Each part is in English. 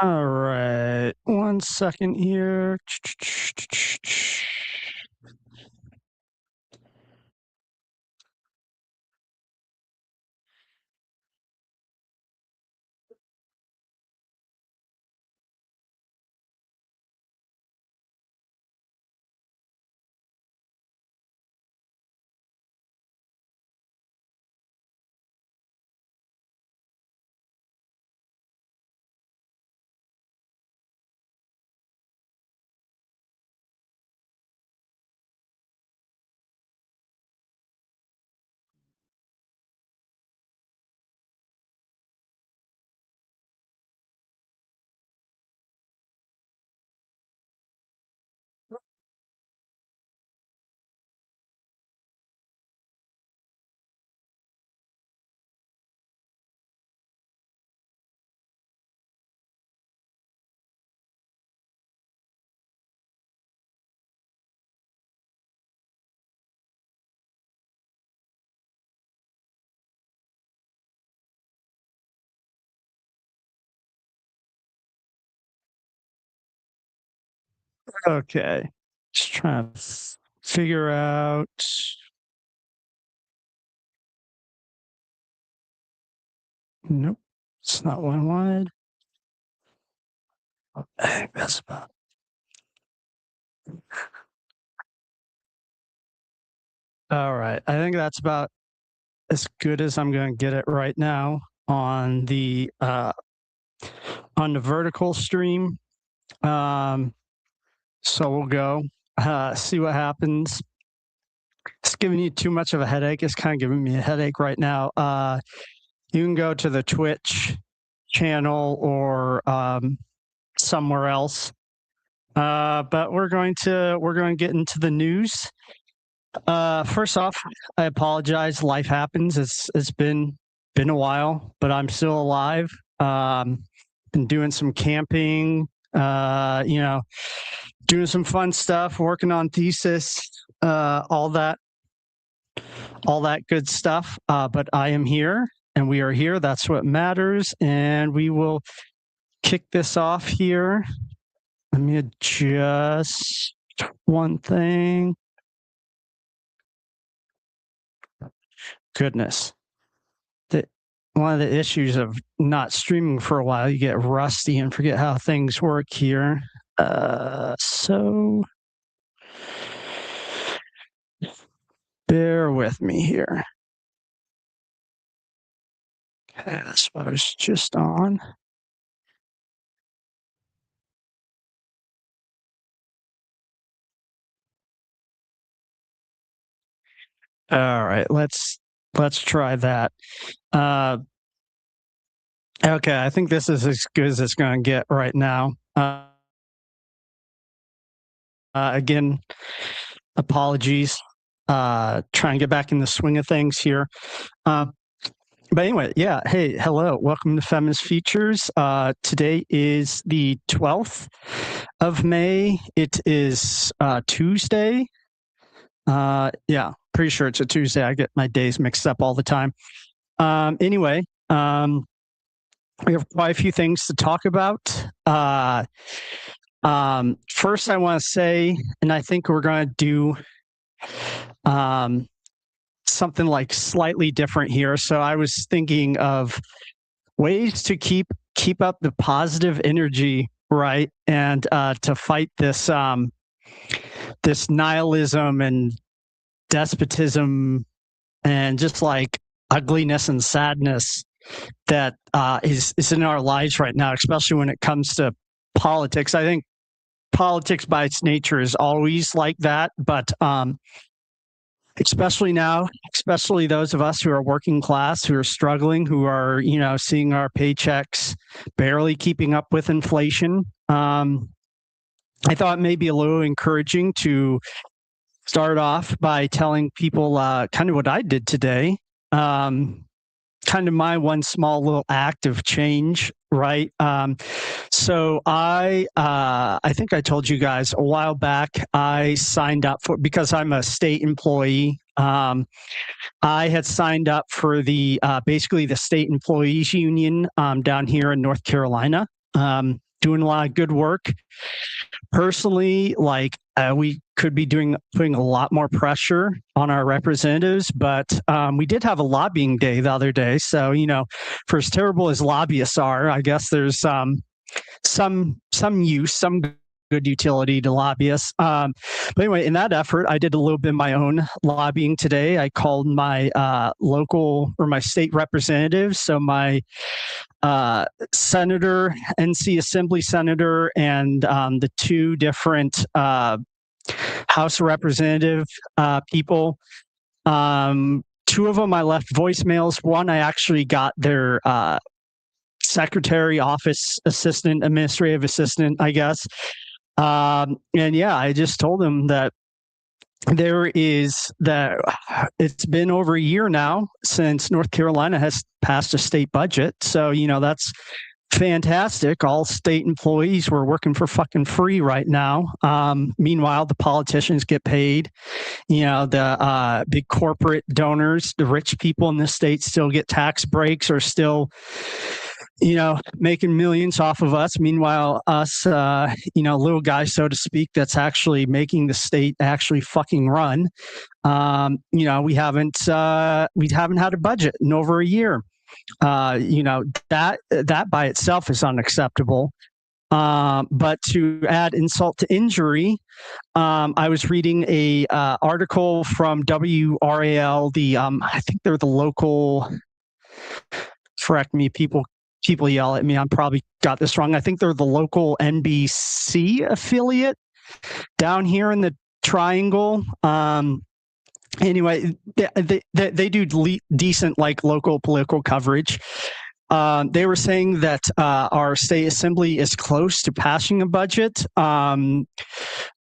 All right, 1 second here. Okay, just trying to figure out. Nope, it's not what I wanted. I think that's about. All right, I think that's about as good as I'm going to get it right now on the vertical stream. So we'll go see what happens. It's giving you too much of a headache. It's kind of giving me a headache right now. You can go to the Twitch channel or somewhere else. But we're going to get into the news. First off, I apologize. Life happens. It's been a while, but I'm still alive. Been doing some camping. Doing some fun stuff, working on thesis, all that good stuff. But I am here, and we are here. That's what matters. And we will kick this off here. Let me adjust one thing. Goodness. One of the issues of not streaming for a while, you get rusty and forget how things work here. So bear with me here. Okay, that's what I was just on. All right, let's try that. Okay, I think this is as good as it's going to get right now. Again, apologies. Trying to get back in the swing of things here. But anyway, yeah. Hey, hello. Welcome to Feminist Features. Today is the 12th of May. It is Tuesday. Yeah, pretty sure it's a Tuesday. I get my days mixed up all the time. Anyway, we have quite a few things to talk about. First, I want to say, and I think we're going to do something like slightly different here. So I was thinking of ways to keep up the positive energy, right, and to fight this this nihilism and despotism and just like ugliness and sadness that is in our lives right now, especially when it comes to politics. I think politics by its nature is always like that, but especially now, especially those of us who are working class, who are struggling, who are, seeing our paychecks barely keeping up with inflation. I thought maybe a little encouraging to start off by telling people kind of what I did today. Kind of my one small little act of change, right? So I think I told you guys a while back, I signed up for, because I'm a state employee. I had signed up for the basically the state employees union down here in North Carolina. doing a lot of good work. Personally, like we could be putting a lot more pressure on our representatives, but we did have a lobbying day the other day. So, for as terrible as lobbyists are, I guess there's some use, some good utility to lobbyists. But anyway, in that effort, I did a little bit of my own lobbying today. I called my local or my state representatives. So my senator, NC Assembly senator, and the two different House of Representative people. Two of them I left voicemails. One I actually got their secretary, office assistant, administrative assistant, I guess. And yeah, I just told them that it's been over a year now since North Carolina has passed a state budget. So, that's fantastic. All state employees were working for fucking free right now. Meanwhile, the politicians get paid. The big corporate donors, the rich people in this state still get tax breaks or still making millions off of us. Meanwhile, us, little guys, so to speak, that's actually making the state actually fucking run. We haven't had a budget in over a year. That by itself is unacceptable. But to add insult to injury, I was reading a article from WRAL. I think they're the local. Correct me, people yell at me. I'm probably got this wrong. I think they're the local NBC affiliate down here in the Triangle. Anyway, they do decent like local political coverage. They were saying that our state assembly is close to passing a budget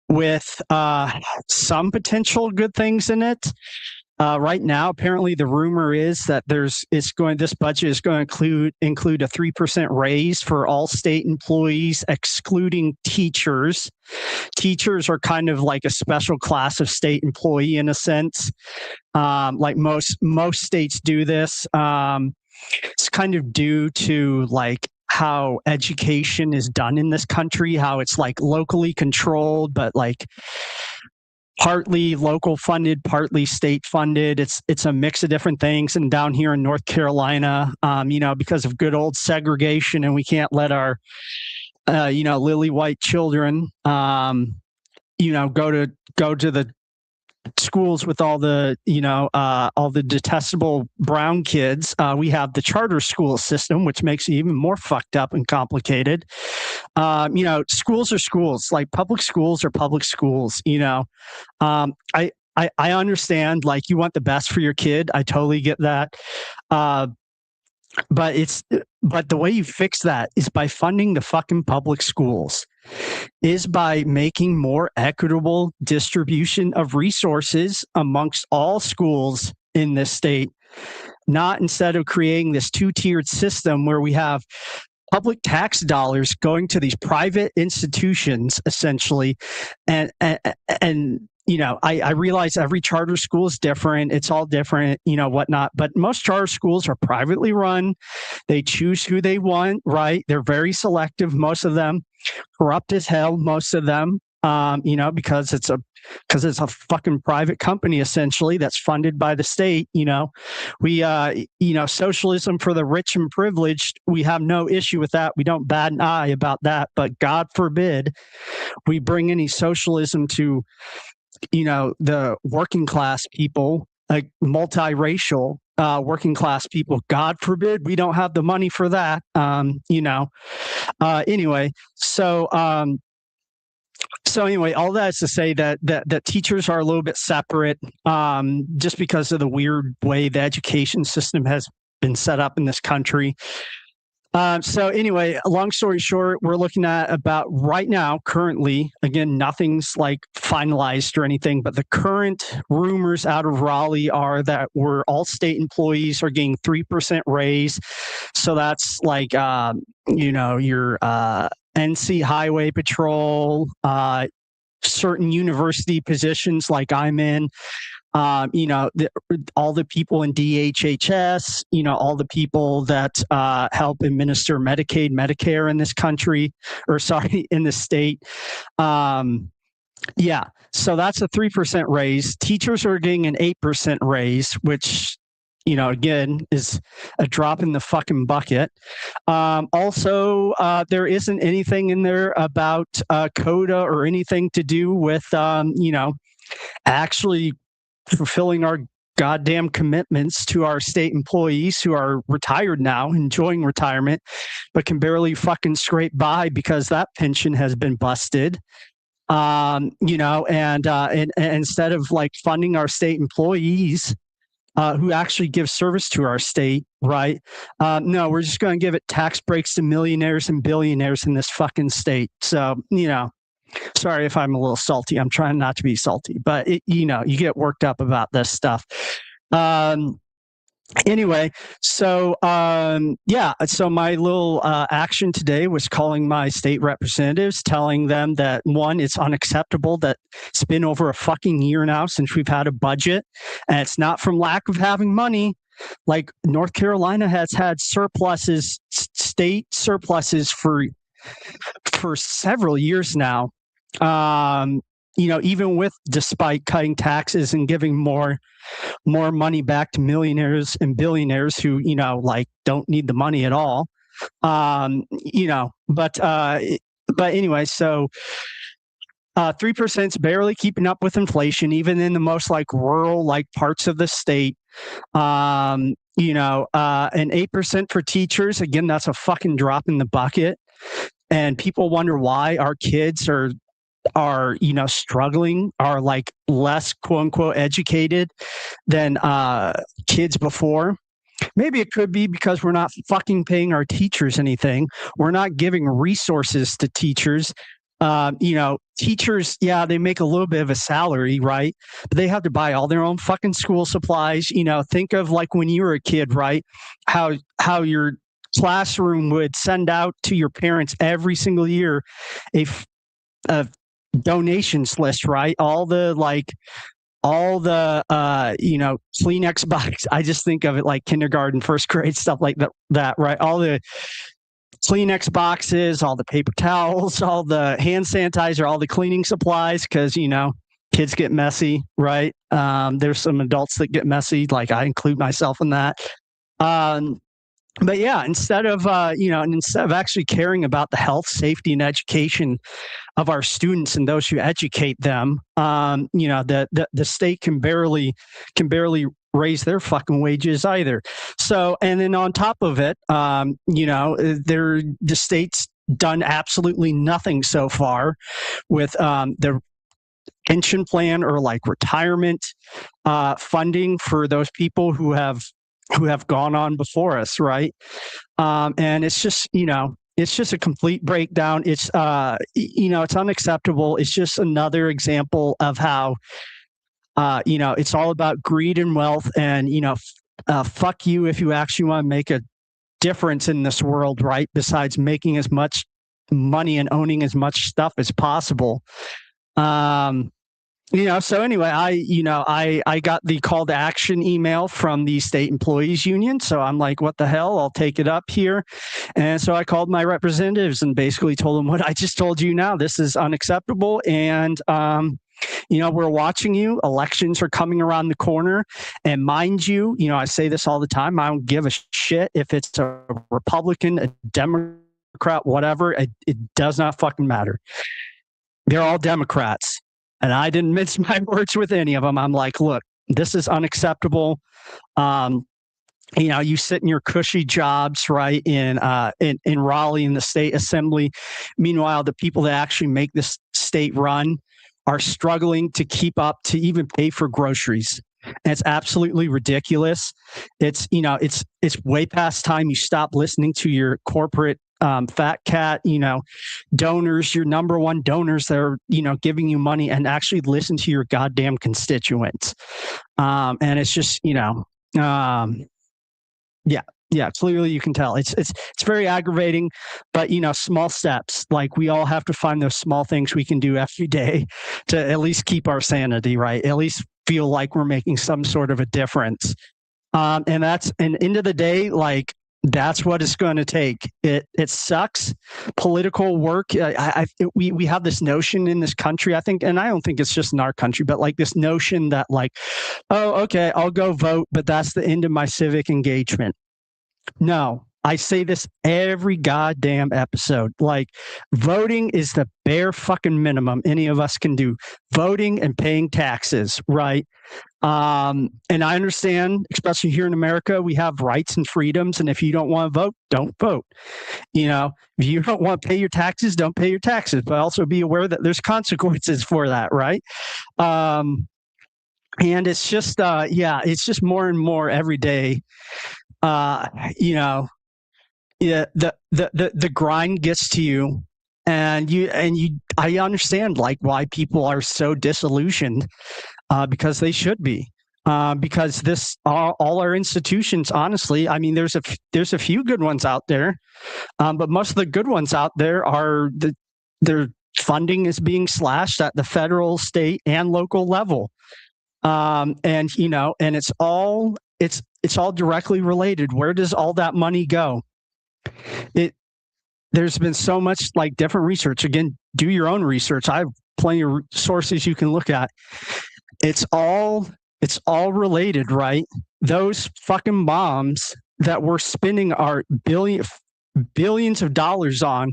with some potential good things in it. Right now, apparently, the rumor is that this budget is going to include a 3% raise for all state employees, excluding teachers. Teachers are kind of like a special class of state employee in a sense. Like most states do this. It's kind of due to like how education is done in this country, how it's like locally controlled, but like partly local funded, partly state funded. It's a mix of different things. And down here in North Carolina, because of good old segregation, and we can't let our, lily white children, go to the schools with all the detestable brown kids. We have the charter school system, which makes it even more fucked up and complicated. Schools are schools. Like public schools are public schools. I understand. Like you want the best for your kid. I totally get that. But the way you fix that is by funding the fucking public schools, is by making more equitable distribution of resources amongst all schools in this state, not instead of creating this two-tiered system where we have public tax dollars going to these private institutions essentially. And I realize every charter school is different. It's all different, whatnot. But most charter schools are privately run. They choose who they want, right? They're very selective. Most of them corrupt as hell. Most of them, because it's a fucking private company essentially that's funded by the state. We socialism for the rich and privileged. We have no issue with that. We don't bat an eye about that. But God forbid we bring any socialism to the working class people, like multiracial working class people. God forbid we don't have the money for that. Anyway, so anyway, all that is to say that teachers are a little bit separate, just because of the weird way the education system has been set up in this country. So anyway, long story short, we're looking at about right now, currently, again, nothing's like finalized or anything, but the current rumors out of Raleigh are that all state employees are getting 3% raise. So that's like, your NC Highway Patrol, certain university positions like I'm in, All the people in DHHS, all the people that help administer Medicaid, Medicare in this country, or sorry, in this state. Yeah, so that's a 3% raise. Teachers are getting an 8% raise, which, again, is a drop in the fucking bucket. Also, there isn't anything in there about CODA or anything to do with, actually fulfilling our goddamn commitments to our state employees who are retired now, enjoying retirement, but can barely scrape by because that pension has been busted. And instead of funding our state employees who actually give service to our state, right? No, we're just going to give it tax breaks to millionaires and billionaires in this fucking state. So, sorry if I'm a little salty. I'm trying not to be salty, but you get worked up about this stuff. Anyway, so so my little action today was calling my state representatives, telling them that, one, it's unacceptable that it's been over a fucking year now since we've had a budget, and it's not from lack of having money. Like, North Carolina has had surpluses, state surpluses for several years now. Even despite cutting taxes and giving more money back to millionaires and billionaires who, don't need the money at all. But anyway, so 3% is barely keeping up with inflation, even in the most rural parts of the state. And 8% for teachers. Again, that's a fucking drop in the bucket. And people wonder why our kids are struggling, are less quote unquote educated than kids before. Maybe it could be because we're not fucking paying our teachers anything. We're not giving resources to teachers. Teachers, yeah, they make a little bit of a salary, right? But they have to buy all their own fucking school supplies. Think of when you were a kid, right? How your classroom would send out to your parents every single year a donations list, right? All the Kleenex box. I just think of it like kindergarten, first grade, stuff like that, right? All the Kleenex boxes, all the paper towels, all the hand sanitizer, all the cleaning supplies, because kids get messy, right? There's some adults that get messy, I include myself in that. But yeah, instead of actually caring about the health, safety, and education of our students and those who educate them, the state can barely raise their fucking wages either. So, and then on top of it, the state's done absolutely nothing so far with the pension plan or retirement funding for those people who have gone on before us, right? And it's just, it's just a complete breakdown. It's, it's unacceptable. It's just another example of how, it's all about greed and wealth, and, fuck you if you actually want to make a difference in this world, right? Besides making as much money and owning as much stuff as possible. So anyway, I got the call to action email from the state employees union. So I'm like, what the hell? I'll take it up here. And so I called my representatives and basically told them what I just told you now. This is unacceptable. And, we're watching you. Elections are coming around the corner. And mind you, I say this all the time. I don't give a shit if it's a Republican, a Democrat, whatever. It does not fucking matter. They're all Democrats. And I didn't mince my words with any of them. I'm like, look, this is unacceptable. You sit in your cushy jobs, right, in Raleigh in the state assembly. Meanwhile, the people that actually make this state run are struggling to keep up to even pay for groceries. And it's absolutely ridiculous. It's way past time you stop listening to your corporate fat cat, donors, your number one donors that are, giving you money, and actually listen to your goddamn constituents. And it's just, clearly you can tell it's very aggravating, but small steps. We all have to find those small things we can do every day to at least keep our sanity, right? At least feel like we're making some sort of a difference. And end of the day, like, that's what it's going to take. It sucks. Political work. We have this notion in this country, I think, and I don't think it's just in our country, but like this notion that like, oh, okay, I'll go vote, but that's the end of my civic engagement. No, I say this every goddamn episode. Like, voting is the bare fucking minimum any of us can do. Voting and paying taxes, right? And I understand, especially here in America, we have rights and freedoms. And if you don't want to vote, don't vote. You know, if you don't want to pay your taxes, don't pay your taxes. But also be aware that there's consequences for that, right? And it's just, it's just more and more every day. You know, yeah, the grind gets to you, and I understand like why people are so disillusioned, because they should be, because this all our institutions, honestly, I mean, there's a few good ones out there, but most of the good ones out there are their funding is being slashed at the federal, state, and local level, and you know, and it's all directly related. Where does all that money go? There's been so much like different research. Again, do your own research. I have plenty of sources you can look at. It's all related, right? Those fucking bombs that we're spending our billions of dollars on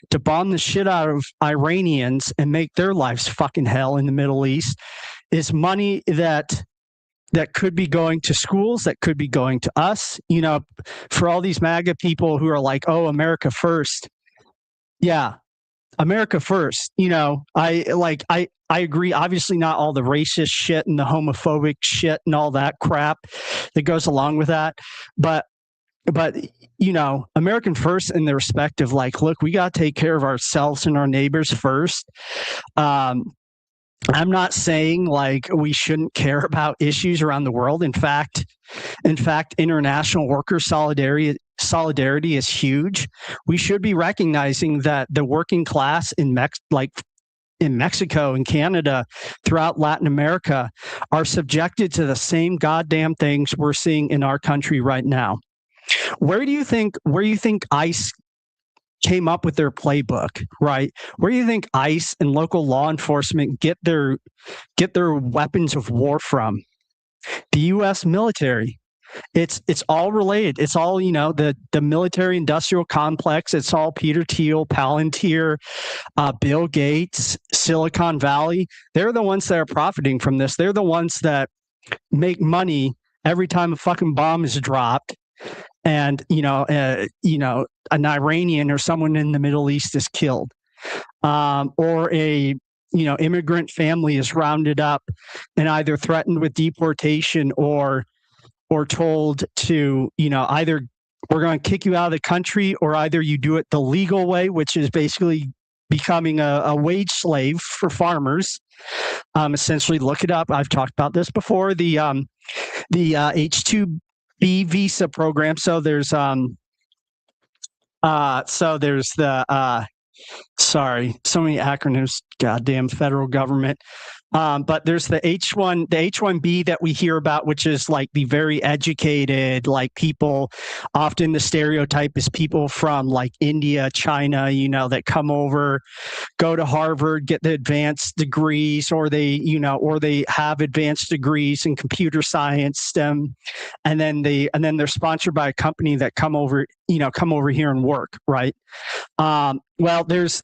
to bomb the shit out of Iranians and make their lives fucking hell in the Middle East is money that could be going to schools, that could be going to us, you know, for all these MAGA people who are like, oh, America first. Yeah, America first. You know, I agree. Obviously not all the racist shit and the homophobic shit and all that crap that goes along with that. But you know, American first in the respect of like, look, we got to take care of ourselves and our neighbors first. I'm not saying like we shouldn't care about issues around the world. In fact, international worker solidarity is huge. We should be recognizing that the working class in Mexico and Canada, throughout Latin America, are subjected to the same goddamn things we're seeing in our country right now. Where do you think ICE came up with their playbook, right? Where do you think ICE and local law enforcement get their weapons of war from? The U.S. military. It's all related. It's all, you know, the military industrial complex. It's all Peter Thiel, Palantir, Bill Gates, Silicon Valley. They're the ones that are profiting from this. They're the ones that make money every time a fucking bomb is dropped. And, an Iranian or someone in the Middle East is killed, or a, immigrant family is rounded up and either threatened with deportation or told to, either we're going to kick you out of the country, or either you do it the legal way, which is basically becoming a wage slave for farmers. Essentially, look it up. I've talked about this before. The H-2B visa program. So there's so many acronyms, goddamn federal government. But there's the H-1B that we hear about, which is like the very educated, like people, often the stereotype is people from like India, China, that come over, go to Harvard, get the advanced degrees, or they have advanced degrees in computer science, STEM, and then they're sponsored by a company that come over here and work, right? Well, there's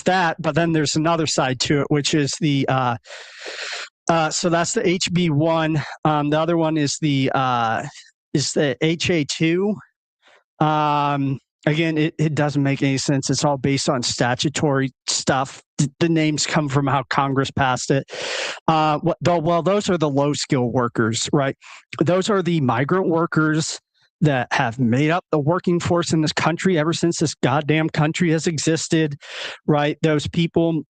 that, but then there's another side to it, which is the so that's the HB1. The other one is the HA2. Again, it doesn't make any sense. It's all based on statutory stuff. The names come from how Congress passed it. Well, those are the low skill workers, right? Those are the migrant workers that have made up the working force in this country ever since this goddamn country has existed, right? Those people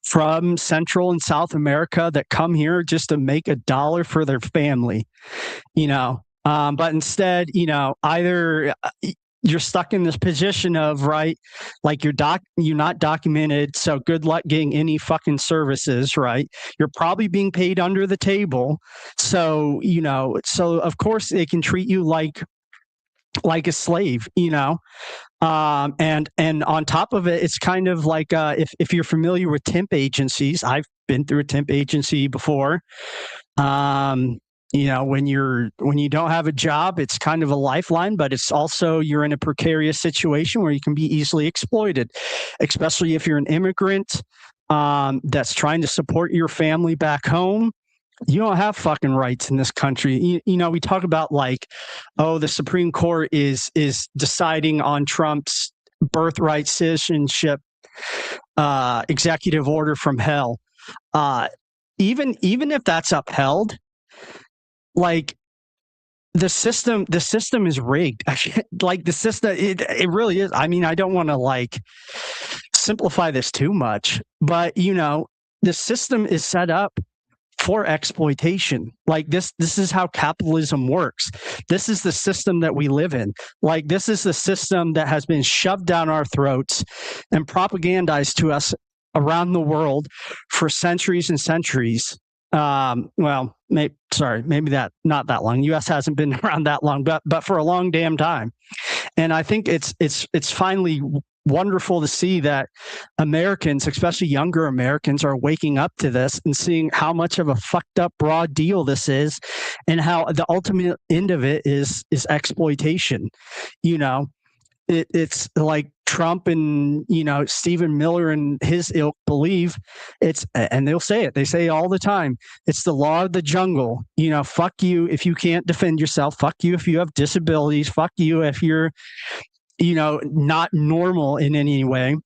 from Central and South America that come here just to make a dollar for their family, but instead, either you're stuck in this position of, right, like you're not documented, so good luck getting any fucking services, right? You're probably being paid under the table, so so of course they can treat you like a slave, and on top of it, it's kind of like if you're familiar with temp agencies, I've been through a temp agency before. When you don't have a job, it's kind of a lifeline, but it's also you're in a precarious situation where you can be easily exploited, especially if you're an immigrant that's trying to support your family back home. You don't have fucking rights in this country. We talk about like, oh, the Supreme Court is deciding on Trump's birthright citizenship executive order from hell. Even if that's upheld, like the system is rigged. Like the system, it really is. I mean, I don't want to like simplify this too much, but the system is set up for exploitation. Like this is how capitalism works. This is the system that we live in. Like this is the system that has been shoved down our throats and propagandized to us around the world for centuries and centuries. Maybe not that long. U.S. hasn't been around that long, but for a long damn time. And I think it's finally wonderful to see that Americans, especially younger Americans, are waking up to this and seeing how much of a fucked up raw deal this is, and how the ultimate end of it is exploitation. It's like Trump and Stephen Miller and his ilk believe and they'll say it. They say all the time, it's the law of the jungle. Fuck you if you can't defend yourself. Fuck you if you have disabilities. Fuck you if you're not normal in any way.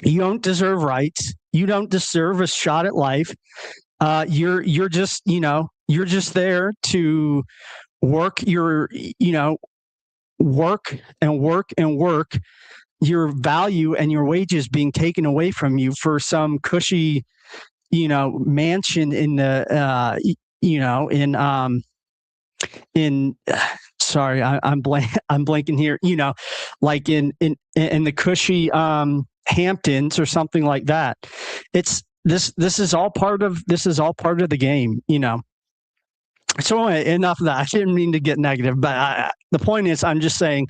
You don't deserve rights. You don't deserve a shot at life. You're just there to work work and work and work, your value and your wages being taken away from you for some cushy, mansion in the, sorry, I'm blanking here, like in the cushy Hamptons or something like that. It's this is all part of the game, So enough of that. I didn't mean to get negative, but the point is, I'm just saying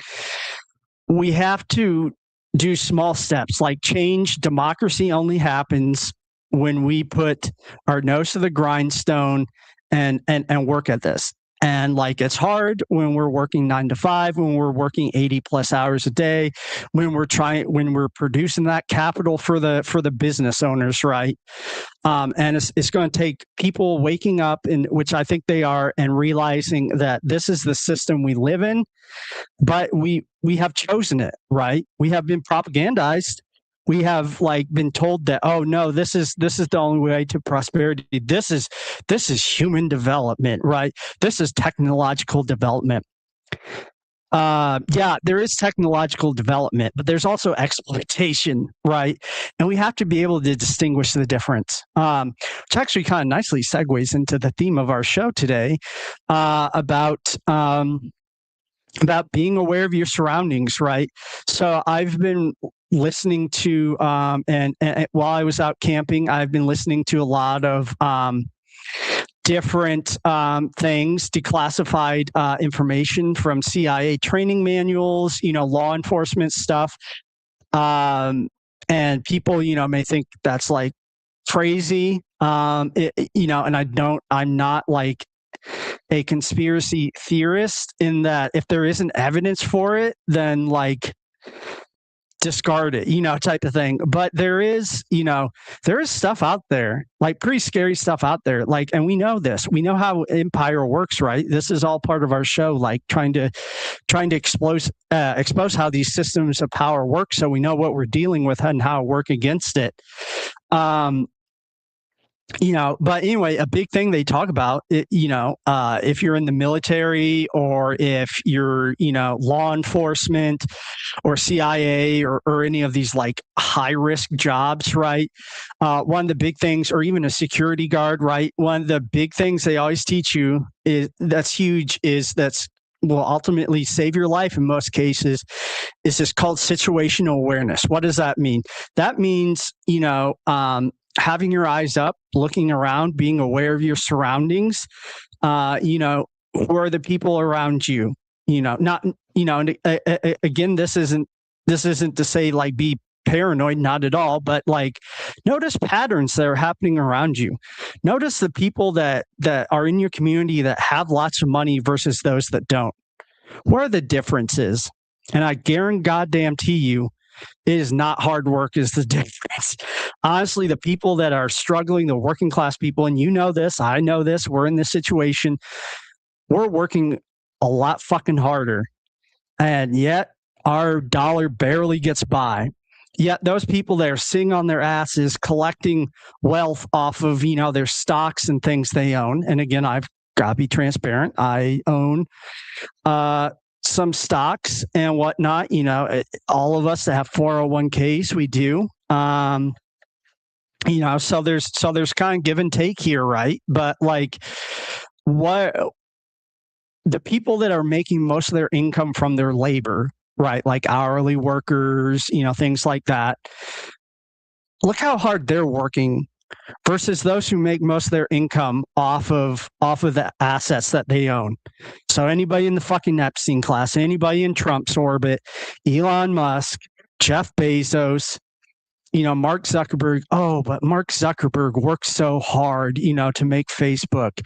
we have to do small steps. Like change. Democracy only happens when we put our nose to the grindstone and work at this. And like it's hard when we're working 9 to 5, when we're working 80 plus hours a day, when we're producing that capital for the business owners, right? And it's going to take people waking up, which I think they are, and realizing that this is the system we live in, but we have chosen it, right? We have been propagandized. We have been told that, oh no, this is the only way to prosperity. This is human development, right? This is technological development. There is technological development, but there's also exploitation, right? And we have to be able to distinguish the difference, which actually kind of nicely segues into the theme of our show today, about being aware of your surroundings, right? So I've been listening to, and while I was out camping, I've been listening to a lot of different things, declassified information from CIA training manuals, law enforcement stuff. And people, may think that's like crazy, and I'm not like a conspiracy theorist in that if there isn't evidence for it, then discard it, type of thing. But there is stuff out there, like pretty scary stuff out there. And we know this. We know how empire works, right? This is all part of our show, trying to expose how these systems of power work, so we know what we're dealing with and how to work against it. But anyway, a big thing they talk about, if you're in the military or if you're, law enforcement or CIA or any of these high risk jobs, right? One of the big things, or even a security guard, right? One of the big things they always teach you that's huge is that's will ultimately save your life in most cases is just called situational awareness. What does that mean? That means, having your eyes up, looking around, being aware of your surroundings. Who are the people around you? Not, and again, this isn't to say like be paranoid, not at all, but like notice patterns that are happening around you. Notice the people that are in your community that have lots of money versus those that don't. What are the differences? And I guarantee you, it is not hard work is the difference. Honestly, the people that are struggling, the working class people, and you know this, I know this, we're in this situation, we're working a lot fucking harder. And yet our dollar barely gets by. Yet those people that are sitting on their asses collecting wealth off of, their stocks and things they own. And again, I've got to be transparent. I own some stocks and whatnot. All of us that have 401ks, we do. So there's kind of give and take here, right? But like, what the people that are making most of their income from their labor, right? Like hourly workers, things like that. Look how hard they're working versus those who make most of their income off of the assets that they own. So anybody in the fucking Epstein class, anybody in Trump's orbit, Elon Musk, Jeff Bezos, Mark Zuckerberg. Oh, but Mark Zuckerberg worked so hard, to make Facebook.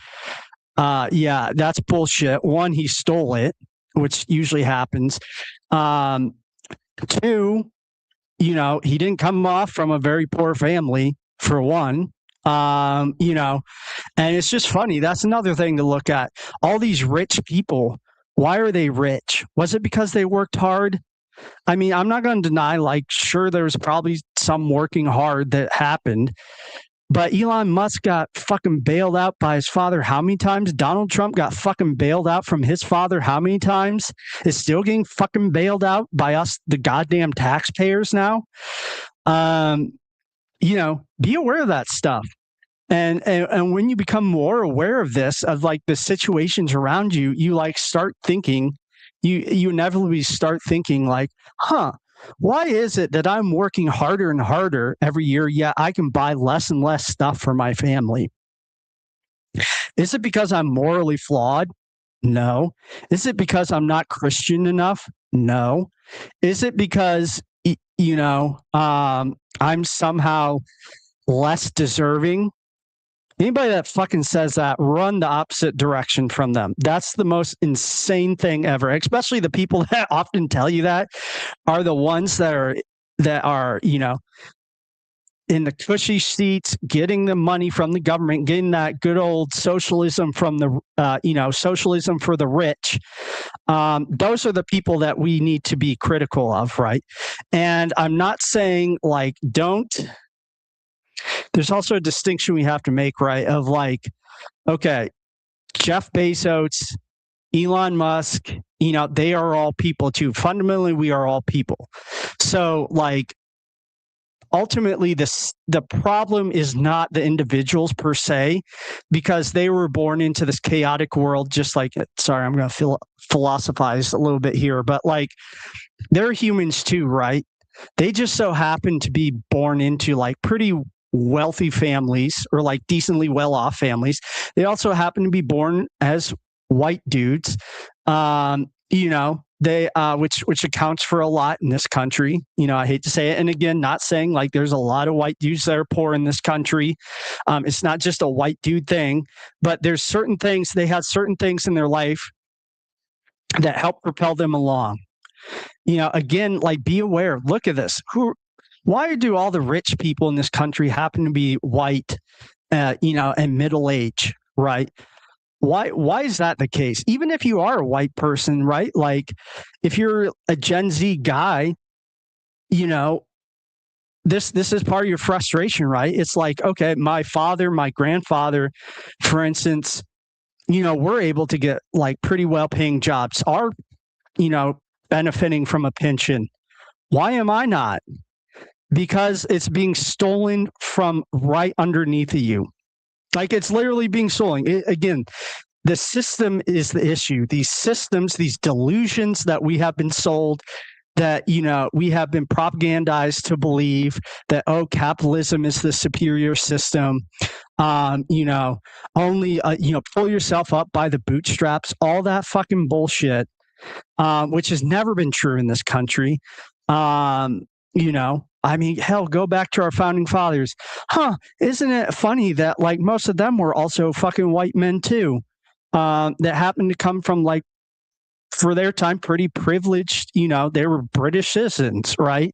Yeah, that's bullshit. One, he stole it, which usually happens. Two, he didn't come off from a very poor family, for one. And it's just funny. That's another thing to look at. All these rich people, why are they rich? Was it because they worked hard? I mean, I'm not going to deny, like, sure, there's probably some working hard that happened. But Elon Musk got fucking bailed out by his father how many times? Donald Trump got fucking bailed out from his father how many times? Is still getting fucking bailed out by us, the goddamn taxpayers now. Be aware of that stuff. And when you become more aware of this, of like the situations around you, you like start thinking, you inevitably start thinking like, why is it that I'm working harder and harder every year, yet I can buy less and less stuff for my family? Is it because I'm morally flawed? No. Is it because I'm not Christian enough? No. Is it because, I'm somehow less deserving? Anybody that fucking says that, run the opposite direction from them. That's the most insane thing ever. Especially the people that often tell you that are the ones that are, in the cushy seats, getting the money from the government, getting that good old socialism from the, socialism for the rich. Those are the people that we need to be critical of, right? And I'm not saying like, there's also a distinction we have to make, right? Of like, okay, Jeff Bezos, Elon Musk, they are all people too. Fundamentally, we are all people. So like, ultimately, the problem is not the individuals per se, because they were born into this chaotic world, just like, sorry, I'm going to philosophize a little bit here, but like, they're humans too, right? They just so happen to be born into like pretty wealthy families or like decently well-off families. They also happen to be born as white dudes, they which accounts for a lot in this country. I hate to say it, and again, not saying like there's a lot of white dudes that are poor in this country. It's not just a white dude thing, but there's certain things, they have certain things in their life that help propel them along. Again, like, be aware, look at this. Why do all the rich people in this country happen to be white, and middle age, right? Why is that the case? Even if you are a white person, right? Like, if you're a Gen Z guy, this is part of your frustration, right? It's like, okay, my father, my grandfather, for instance, we're able to get like pretty well-paying jobs, are, benefiting from a pension. Why am I not? Because it's being stolen from right underneath of you. Like, it's literally being stolen. Again, the system is the issue. These systems, these delusions that we have been sold, that, we have been propagandized to believe that, capitalism is the superior system. Only, pull yourself up by the bootstraps, all that fucking bullshit, which has never been true in this country. Hell, go back to our founding fathers. Isn't it funny that like most of them were also fucking white men too, that happened to come from like, for their time, pretty privileged, they were British citizens, right?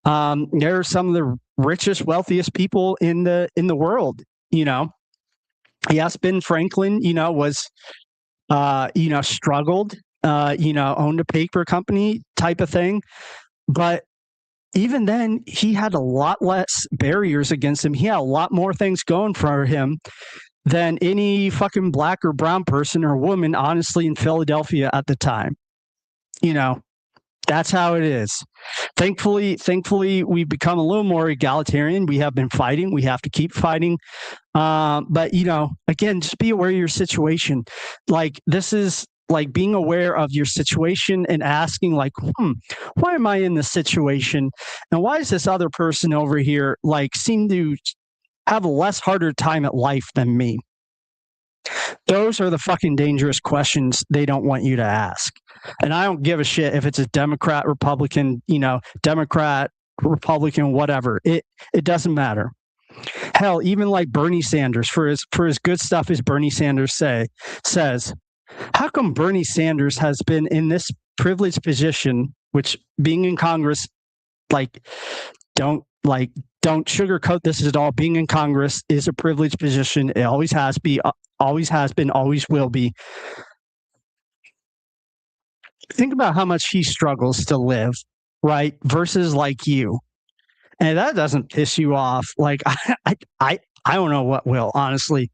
They're some of the richest, wealthiest people in the world, Yes, Ben Franklin, was, struggled, owned a paper company type of thing. But even then, he had a lot less barriers against him. He had a lot more things going for him than any fucking black or brown person or woman, honestly, in Philadelphia at the time. That's how it is. Thankfully, we've become a little more egalitarian. We have been fighting. We have to keep fighting. But, again, just be aware of your situation. Like, this is like being aware of your situation and asking like, why am I in this situation? And why is this other person over here like seem to have a less harder time at life than me? Those are the fucking dangerous questions they don't want you to ask. And I don't give a shit if it's a Democrat, Republican, Democrat, Republican, whatever. It doesn't matter. Hell, even like Bernie Sanders, for as good stuff as Bernie Sanders says, how come Bernie Sanders has been in this privileged position, which being in Congress, don't sugarcoat this at all. Being in Congress is a privileged position. It always has been, always will be. Think about how much he struggles to live, right? Versus like you. And that doesn't piss you off. Like, I don't know what will, honestly.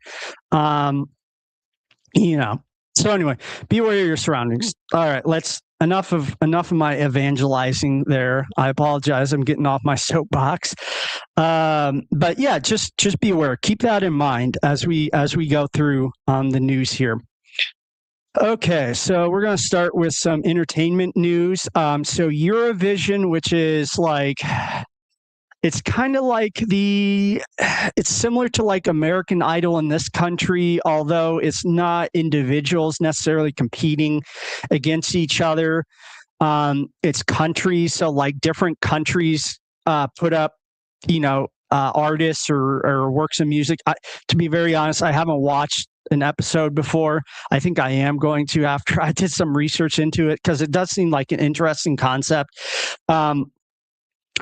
So anyway, be aware of your surroundings. All right, enough of my evangelizing there. I apologize. I'm getting off my soapbox. But yeah, just be aware. Keep that in mind as we go through the news here. Okay, so we're going to start with some entertainment news. So Eurovision, which is like, it's kind of like it's similar to like American Idol in this country, although it's not individuals necessarily competing against each other. It's countries. So like different countries put up, artists or works of music. To be very honest, I haven't watched an episode before. I think I am going to after I did some research into it, because it does seem like an interesting concept.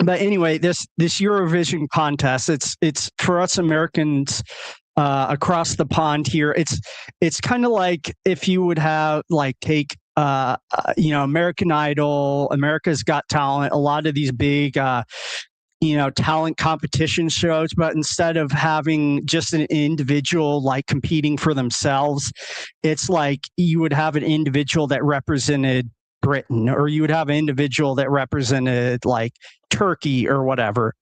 But anyway, this Eurovision contest, it's for us Americans across the pond here. It's kind of like if you would have take American Idol, America's Got Talent, a lot of these big talent competition shows, but instead of having just an individual like competing for themselves, it's like you would have an individual that represented Britain, or you would have an individual that represented like Turkey or whatever.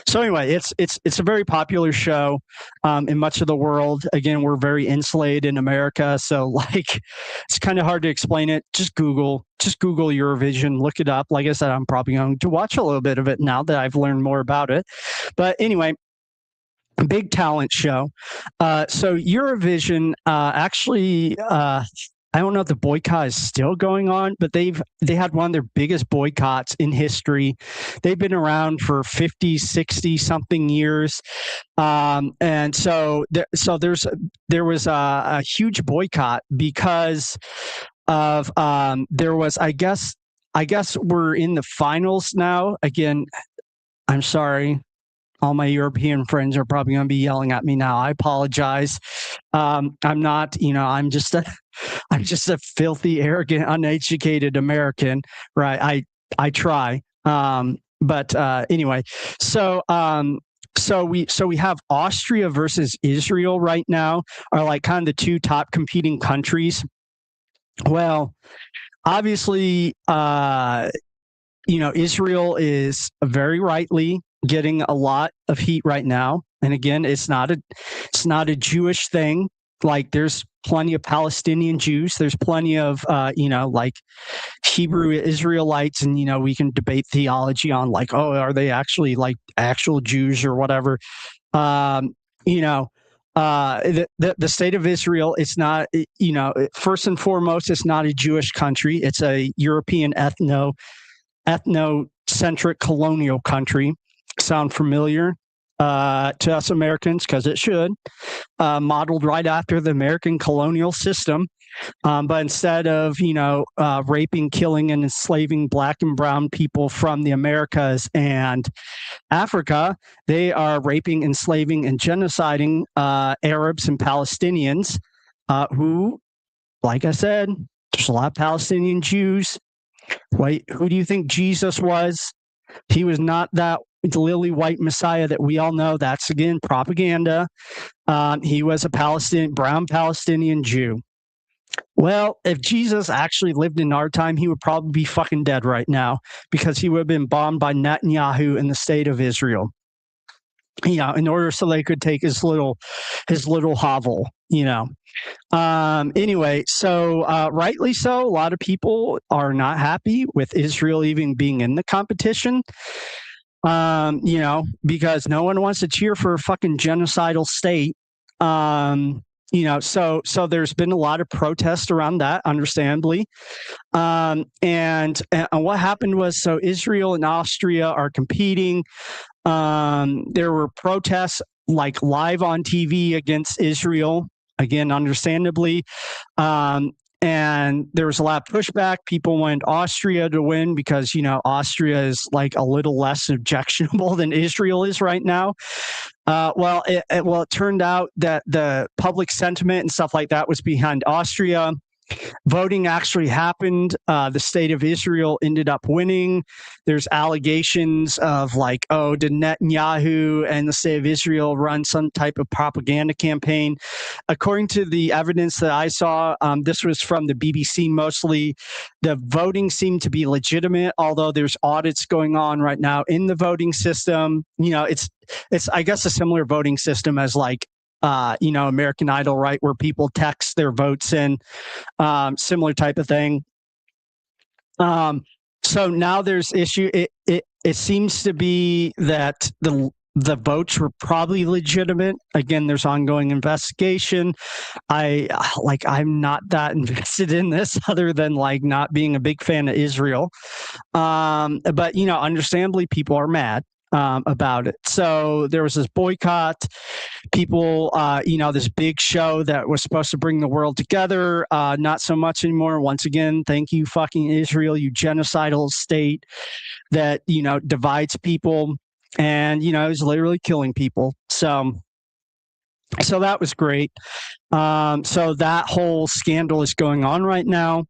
So anyway, it's a very popular show in much of the world. Again, we're very insulated in America, so like it's kind of hard to explain it. Just Google Eurovision, look it up. Like I said, I'm probably going to watch a little bit of it now that I've learned more about it. But anyway, big talent show. So Eurovision actually. I don't know if the boycott is still going on, but they had one of their biggest boycotts in history. They've been around for 50, 60 something years. And so there was a huge boycott because of there was, I guess we're in the finals now. Again, I'm sorry. All my European friends are probably going to be yelling at me now. I apologize. I'm not, I'm just a filthy, arrogant, uneducated American, right? I try. But anyway, so we have Austria versus Israel right now are like kind of the two top competing countries. Well, obviously, Israel is very rightly getting a lot of heat right now. And again, it's not a Jewish thing. like there's plenty of Palestinian Jews. There's plenty of, like Hebrew Israelites. And, we can debate theology on like, oh, are they actually like actual Jews or whatever? The state of Israel, it's not, first and foremost, it's not a Jewish country. It's a European ethnocentric colonial country. Sound familiar to us Americans? Because it should. Modeled right after the American colonial system. But instead of, raping, killing, and enslaving Black and brown people from the Americas and Africa, they are raping, enslaving, and genociding Arabs and Palestinians who, like I said, there's a lot of Palestinian Jews. Wait, who do you think Jesus was? He was not that lily white Messiah that we all know. That's, again, propaganda. He was a brown Palestinian Jew. Well, if Jesus actually lived in our time, he would probably be fucking dead right now because he would have been bombed by Netanyahu in the state of Israel. In order so they could take his little hovel, Anyway, so rightly so, a lot of people are not happy with Israel even being in the competition. Because no one wants to cheer for a fucking genocidal state. So there's been a lot of protest around that, understandably. And what happened was, so Israel and Austria are competing. There were protests like live on TV against Israel, again, understandably. And there was a lot of pushback. People wanted Austria to win because, Austria is like a little less objectionable than Israel is right now. It turned out that the public sentiment and stuff like that was behind Austria. Voting actually happened. The state of Israel ended up winning. There's allegations of like, oh, did Netanyahu and the state of Israel run some type of propaganda campaign? According to the evidence that I saw, this was from the BBC mostly, the voting seemed to be legitimate, although there's audits going on right now in the voting system. It's I guess a similar voting system as like American Idol, right, where people text their votes in, similar type of thing. So now there's issue. It seems to be that the votes were probably legitimate. Again, there's ongoing investigation. I'm not that invested in this other than like not being a big fan of Israel. But understandably, people are mad about it. So there was this boycott. People, this big show that was supposed to bring the world together, not so much anymore. Once again, thank you, fucking Israel, you genocidal state that, divides people and, is literally killing people. So that was great. So that whole scandal is going on right now.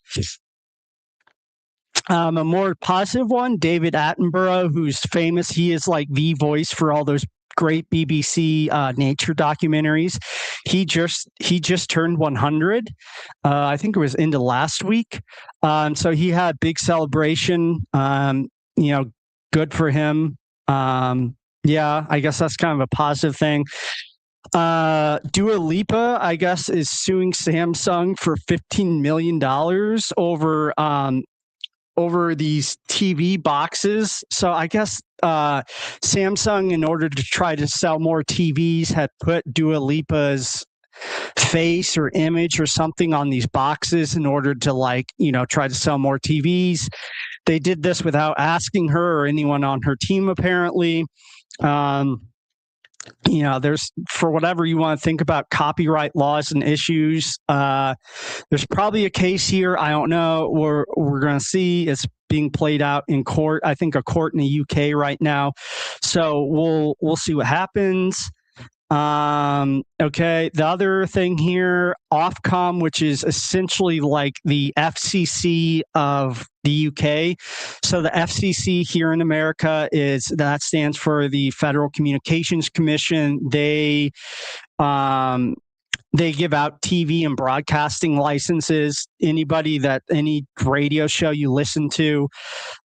A more positive one, David Attenborough, who's famous. He is like the voice for all those great BBC nature documentaries. He just turned 100. I think it was into last week. So he had a big celebration. Good for him. I guess that's kind of a positive thing. Dua Lipa, I guess, is suing Samsung for $15 million over these TV boxes. So I guess Samsung, in order to try to sell more TVs, had put Dua Lipa's face or image or something on these boxes in order to try to sell more TVs. They did this without asking her or anyone on her team, apparently. There's, for whatever you want to think about copyright laws and issues, there's probably a case here. I don't know. We're going to see. It's being played out in court. I think a court in the UK right now. So we'll see what happens. Okay. The other thing here, Ofcom, which is essentially like the FCC of the UK. So the FCC here in America that stands for the Federal Communications Commission. They they give out TV and broadcasting licenses. Any radio show you listen to,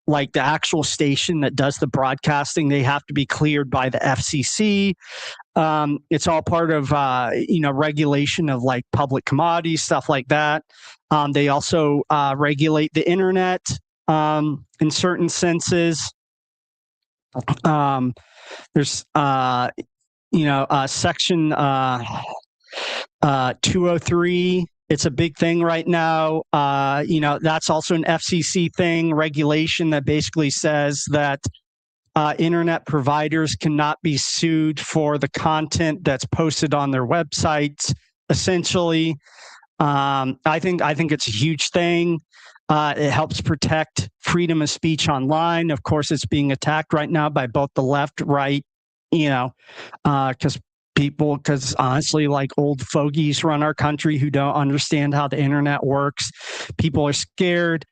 like the actual station that does the broadcasting, they have to be cleared by the FCC. It's all part of, regulation of like public commodities, stuff like that. They also regulate the internet in certain senses. There's, section 203. It's a big thing right now. That's also an FCC thing, regulation that basically says that internet providers cannot be sued for the content that's posted on their websites. Essentially, I think it's a huge thing. It helps protect freedom of speech online. Of course, it's being attacked right now by both the left, right, because honestly, like old fogies run our country who don't understand how the internet works. People are scared.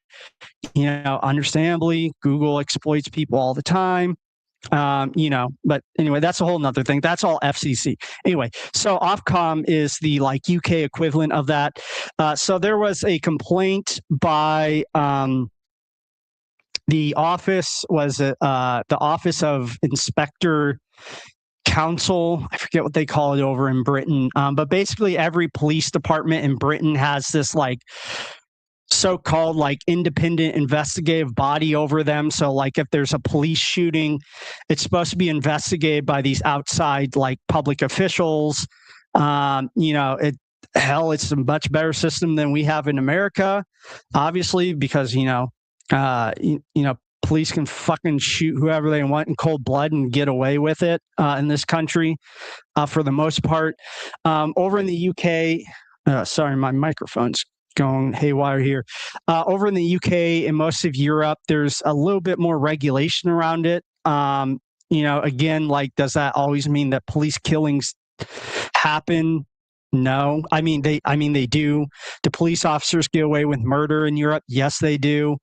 Understandably, Google exploits people all the time. But anyway, that's a whole nother thing. That's all FCC. Anyway, so Ofcom is the like UK equivalent of that. So there was a complaint by the Office of Inspector Council. I forget what they call it over in Britain. But basically every police department in Britain has this like so-called like independent investigative body over them. So like if there's a police shooting, it's supposed to be investigated by these outside like public officials. It's a much better system than we have in America, obviously, because police can fucking shoot whoever they want in cold blood and get away with it in this country for the most part. Over in the UK, sorry, my microphone's going haywire here. Over in the UK and most of Europe, there's a little bit more regulation around it. Again, like, does that always mean that police killings happen? No. I mean they do. Do police officers get away with murder in Europe? Yes, they do.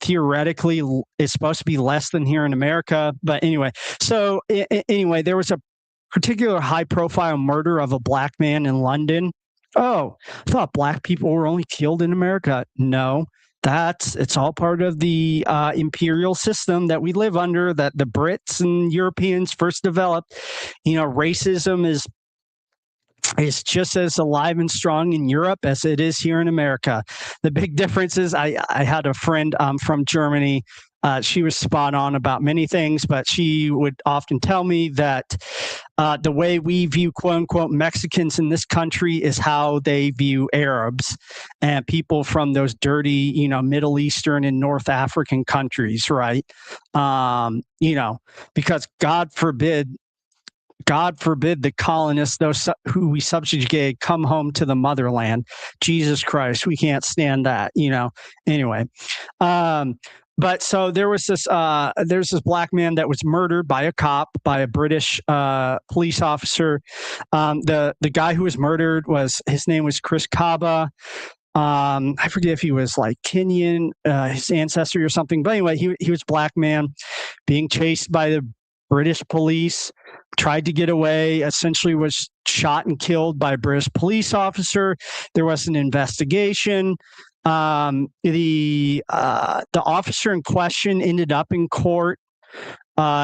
Theoretically, it's supposed to be less than here in America. But anyway, so anyway, there was a particular high-profile murder of a black man in London. Oh, I thought black people were only killed in America. No, it's all part of the imperial system that we live under, that the Brits and Europeans first developed. Racism is just as alive and strong in Europe as it is here in America. The big difference is I had a friend from Germany. She was spot on about many things, but she would often tell me that the way we view quote unquote Mexicans in this country is how they view Arabs and people from those dirty, Middle Eastern and North African countries, right? Because God forbid the colonists, those who we subjugated, come home to the motherland. Jesus Christ, we can't stand that, Anyway, but so there's this black man that was murdered by a cop, by a British police officer. The guy who was murdered his name was Chris Kaba. I forget if he was like Kenyan, his ancestry or something. But anyway, he was a black man being chased by the British police, tried to get away, essentially was shot and killed by a British police officer. There was an investigation. The officer in question ended up in court.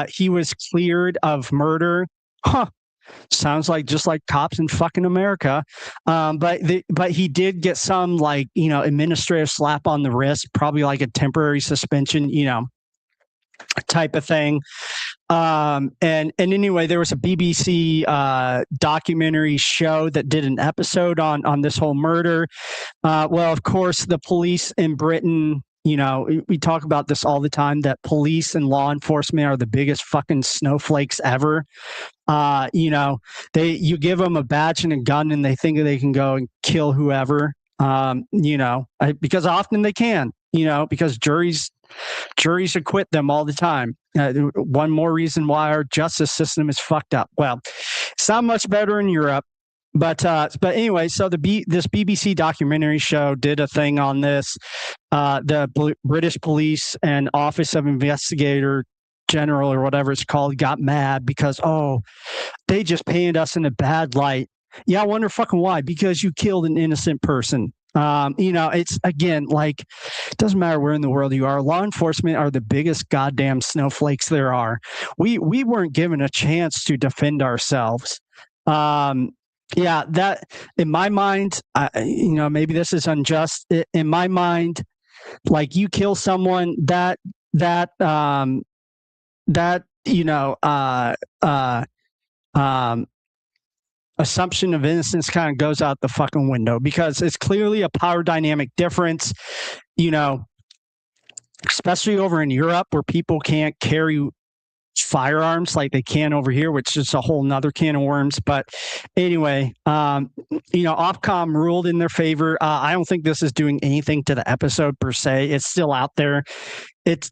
He was cleared of murder. Sounds like just like cops in fucking America. But he did get some administrative slap on the wrist, probably like a temporary suspension, type of thing. And anyway, there was a BBC documentary show that did an episode on this whole murder. Well, of course, the police in Britain, we talk about this all the time, that police and law enforcement are the biggest fucking snowflakes ever. You give them a badge and a gun and they think they can go and kill whoever, because often they can, because juries acquit them all the time. One more reason why our justice system is fucked up. Well, it's not much better in Europe, but anyway, so this BBC documentary show did a thing on this. The British police and Office of Investigator General or whatever it's called got mad because they just painted us in a bad light. Yeah, I wonder fucking why. Because you killed an innocent person. It's again like it doesn't matter where in the world you are. Law enforcement are the biggest goddamn snowflakes there are. We weren't given a chance to defend ourselves. Um, yeah, that in my mind, maybe this is unjust. In my mind, like you kill someone that that um, assumption of innocence kind of goes out the fucking window because it's clearly a power dynamic difference, you know, especially over in Europe where people can't carry firearms like they can over here, which is a whole nother can of worms. But anyway, Ofcom ruled in their favor. I don't think this is doing anything to the episode per se. It's still out there. It's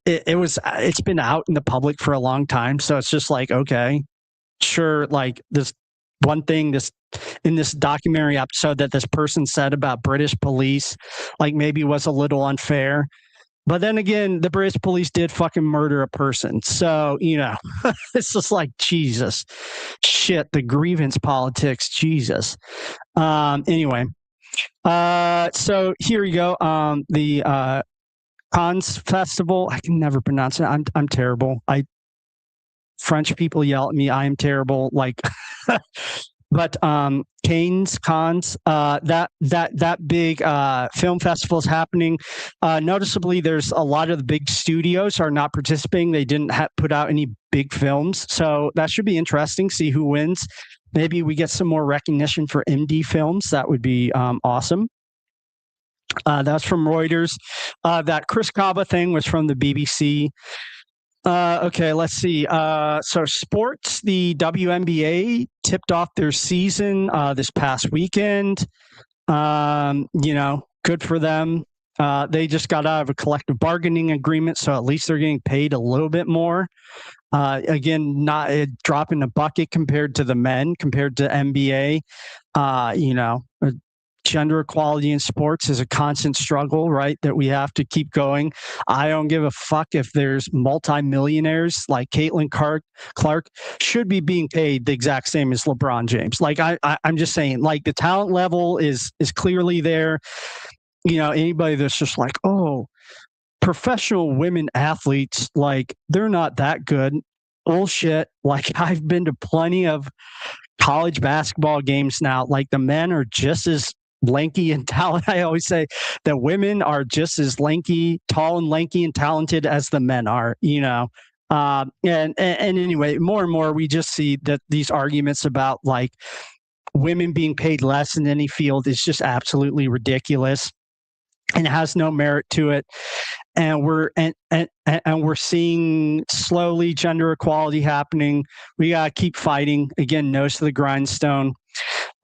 been out in the public for a long time. So it's just like, okay, sure. Like this one thing in this documentary episode that this person said about British police, like maybe was a little unfair. But then again, the British police did fucking murder a person. So, it's just like, Jesus, shit, the grievance politics, Jesus. Anyway, so here you go. The Cannes Festival, I can never pronounce it. I'm terrible. French people yell at me. I am terrible. Like, but Cannes, that big film festival is happening. Noticeably, there's a lot of the big studios are not participating. They didn't put out any big films, so that should be interesting. See who wins. Maybe we get some more recognition for indie films. That would be awesome. That's from Reuters. That Chris Kaba thing was from the BBC. Okay, let's see. So sports, the WNBA tipped off their season this past weekend. Good for them. They just got out of a collective bargaining agreement, so at least they're getting paid a little bit more. Again, not a drop in the bucket compared to the men, compared to NBA. Gender equality in sports is a constant struggle, right? That we have to keep going. I don't give a fuck if there's multimillionaires like Caitlin Clark should be being paid the exact same as LeBron James. Like I'm just saying, like the talent level is clearly there. Anybody that's just like, oh, professional women athletes, like they're not that good. Bullshit. Like I've been to plenty of college basketball games now. Like the men are just as lanky and talented. I always say that women are just as tall and lanky and talented as the men are, and anyway, more and more we just see that these arguments about like women being paid less in any field is just absolutely ridiculous and has no merit to it. And we're seeing slowly gender equality happening. We gotta keep fighting. Again, nose to the grindstone.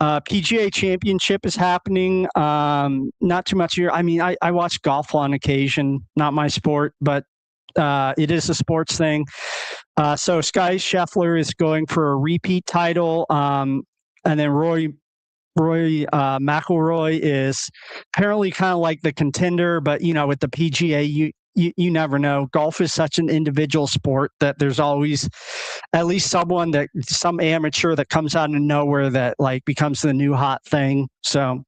PGA Championship is happening. Not too much here. I mean, I watch golf on occasion. Not my sport, but it is a sports thing. So Sky Scheffler is going for a repeat title. And then Rory McIlroy is apparently kind of like the contender, but with the PGA, you never know. Golf is such an individual sport that there's always at least some amateur that comes out of nowhere that like becomes the new hot thing. So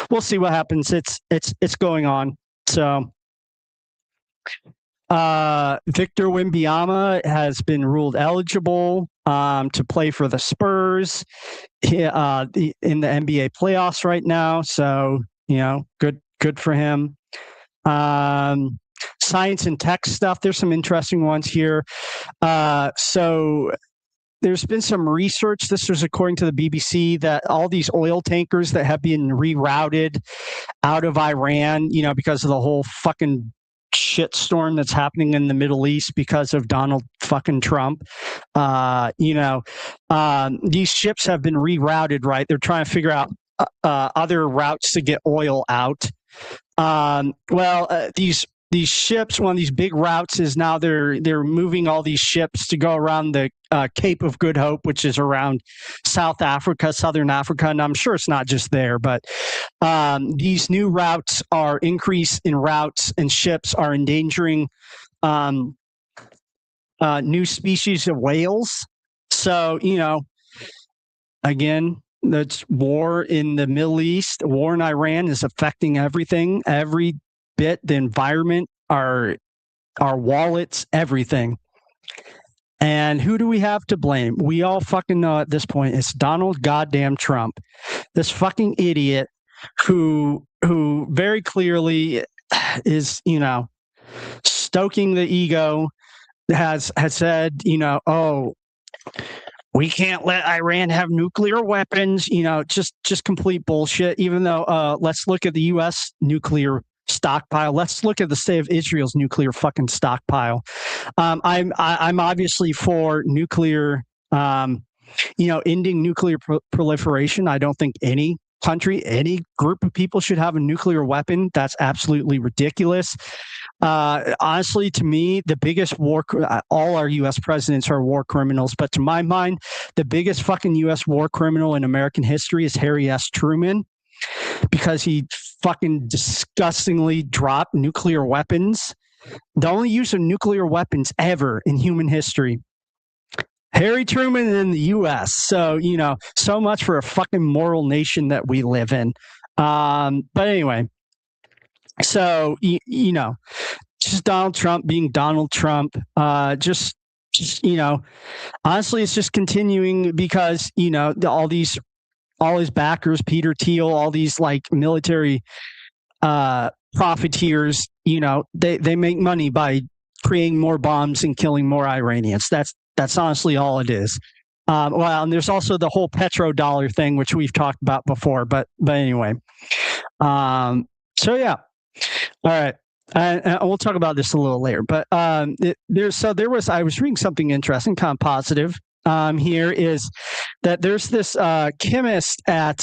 we'll see what happens. It's going on. So Victor Wembanyama has been ruled eligible to play for the Spurs in the NBA playoffs right now. So, good for him. Science and tech stuff. There's some interesting ones here. So there's been some research. This was according to the BBC that all these oil tankers that have been rerouted out of Iran, because of the whole fucking shitstorm that's happening in the Middle East because of Donald fucking Trump. These ships have been rerouted, right? They're trying to figure out other routes to get oil out. These ships, one of these big routes is now they're moving all these ships to go around the Cape of Good Hope, which is around South Africa, Southern Africa, and I'm sure it's not just there, but these new routes increase in routes and ships are endangering new species of whales. So, again, That's war in the Middle East. War in Iran is affecting everything, every bit, the environment, our wallets, everything. And who do we have to blame? We all fucking know at this point it's Donald goddamn Trump. This fucking idiot who very clearly is, stoking the ego, has said, oh, we can't let Iran have nuclear weapons, just complete bullshit. Even though, let's look at the U.S. nuclear stockpile. Let's look at the state of Israel's nuclear fucking stockpile. I'm obviously for nuclear, ending nuclear proliferation. I don't think any country, any group of people should have a nuclear weapon. That's absolutely ridiculous. Honestly, to me, the biggest all our U.S. presidents are war criminals, but to my mind, the biggest fucking U.S. war criminal in American history is Harry S. Truman, because he fucking disgustingly dropped nuclear weapons. The only use of nuclear weapons ever in human history. Harry Truman in the U.S. So, so much for a fucking moral nation that we live in. But anyway, so, just Donald Trump being Donald Trump. Just honestly, it's just continuing because, all his backers, Peter Thiel, all these like military profiteers, they make money by creating more bombs and killing more Iranians. That's honestly all it is. And there's also the whole petrodollar thing, which we've talked about before. But anyway, so yeah, all right. And we'll talk about this a little later. But I was reading something interesting, kind of positive. Here is that there's this chemist at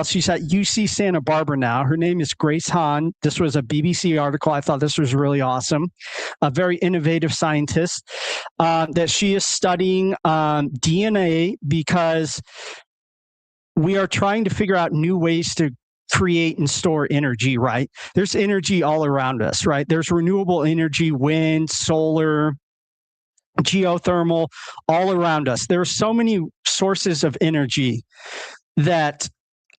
she's at UC Santa Barbara now. Her name is Grace Hahn. This was a BBC article. I thought this was really awesome. A very innovative scientist that she is studying DNA because we are trying to figure out new ways to create and store energy, right? There's energy all around us, right? There's renewable energy, wind, solar, geothermal, all around us. There are so many sources of energy that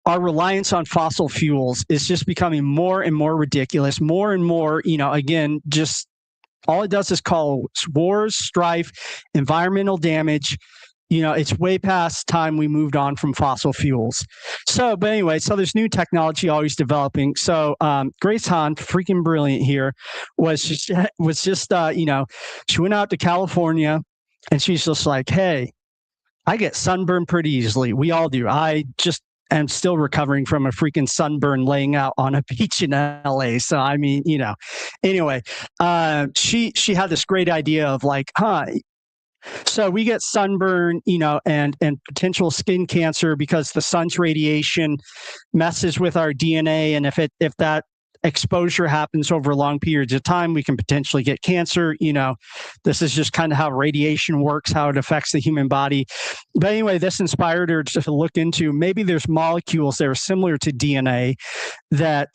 our reliance on fossil fuels is just becoming more and more ridiculous, more and more, again, just all it does is cause wars, strife, environmental damage. It's way past time we moved on from fossil fuels. So, but anyway, so there's new technology always developing. So Grace Hahn, freaking brilliant here, was just she went out to California and she's just like, hey, I get sunburned pretty easily. We all do. I just am still recovering from a freaking sunburn laying out on a beach in LA. So, I mean, anyway, she had this great idea of like, so we get sunburn, and potential skin cancer because the sun's radiation messes with our DNA. And if that exposure happens over long periods of time, we can potentially get cancer. This is just kind of how radiation works, how it affects the human body. But anyway, this inspired her to look into maybe there's molecules that are similar to DNA that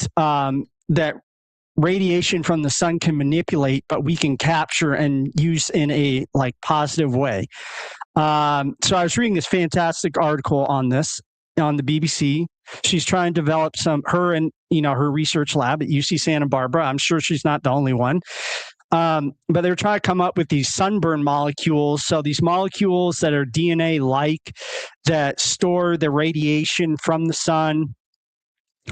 radiation from the sun can manipulate, but we can capture and use in a positive way. So I was reading this fantastic article on this on the BBC. She's trying to develop her research lab at UC Santa Barbara. I'm sure she's not the only one. But they're trying to come up with these sunburn molecules. So these molecules that are DNA-like, that store the radiation from the sun,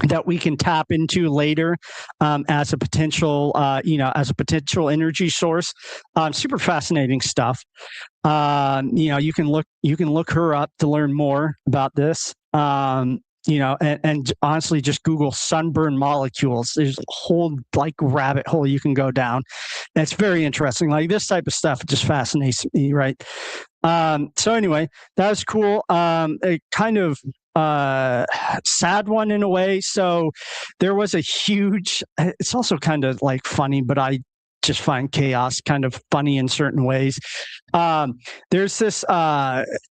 that we can tap into later as a potential, energy source. Super fascinating stuff. You can look her up to learn more about this. And honestly, just Google sunburn molecules. There's a whole rabbit hole you can go down. And it's very interesting. This type of stuff just fascinates me, right? So anyway, that was cool. It kind of sad one in a way. So there was a huge, it's also kind of funny, but I just find chaos kind of funny in certain ways. There's this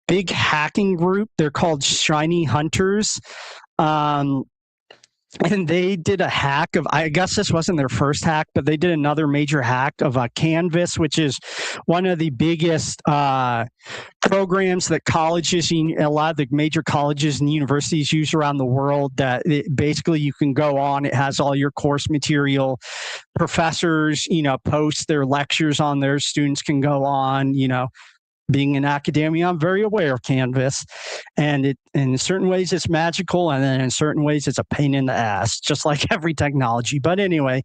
big hacking group. They're called Shiny Hunters. and they did a hack of, I guess this wasn't their first hack, but they did another major hack of Canvas, which is one of the biggest programs that colleges, a lot of the major colleges and universities use around the world, that basically you can go on, it has all your course material. Professors, post their lectures on there. Students can go on, being in academia, I'm very aware of Canvas, and in certain ways it's magical, and then in certain ways it's a pain in the ass, just like every technology. But anyway,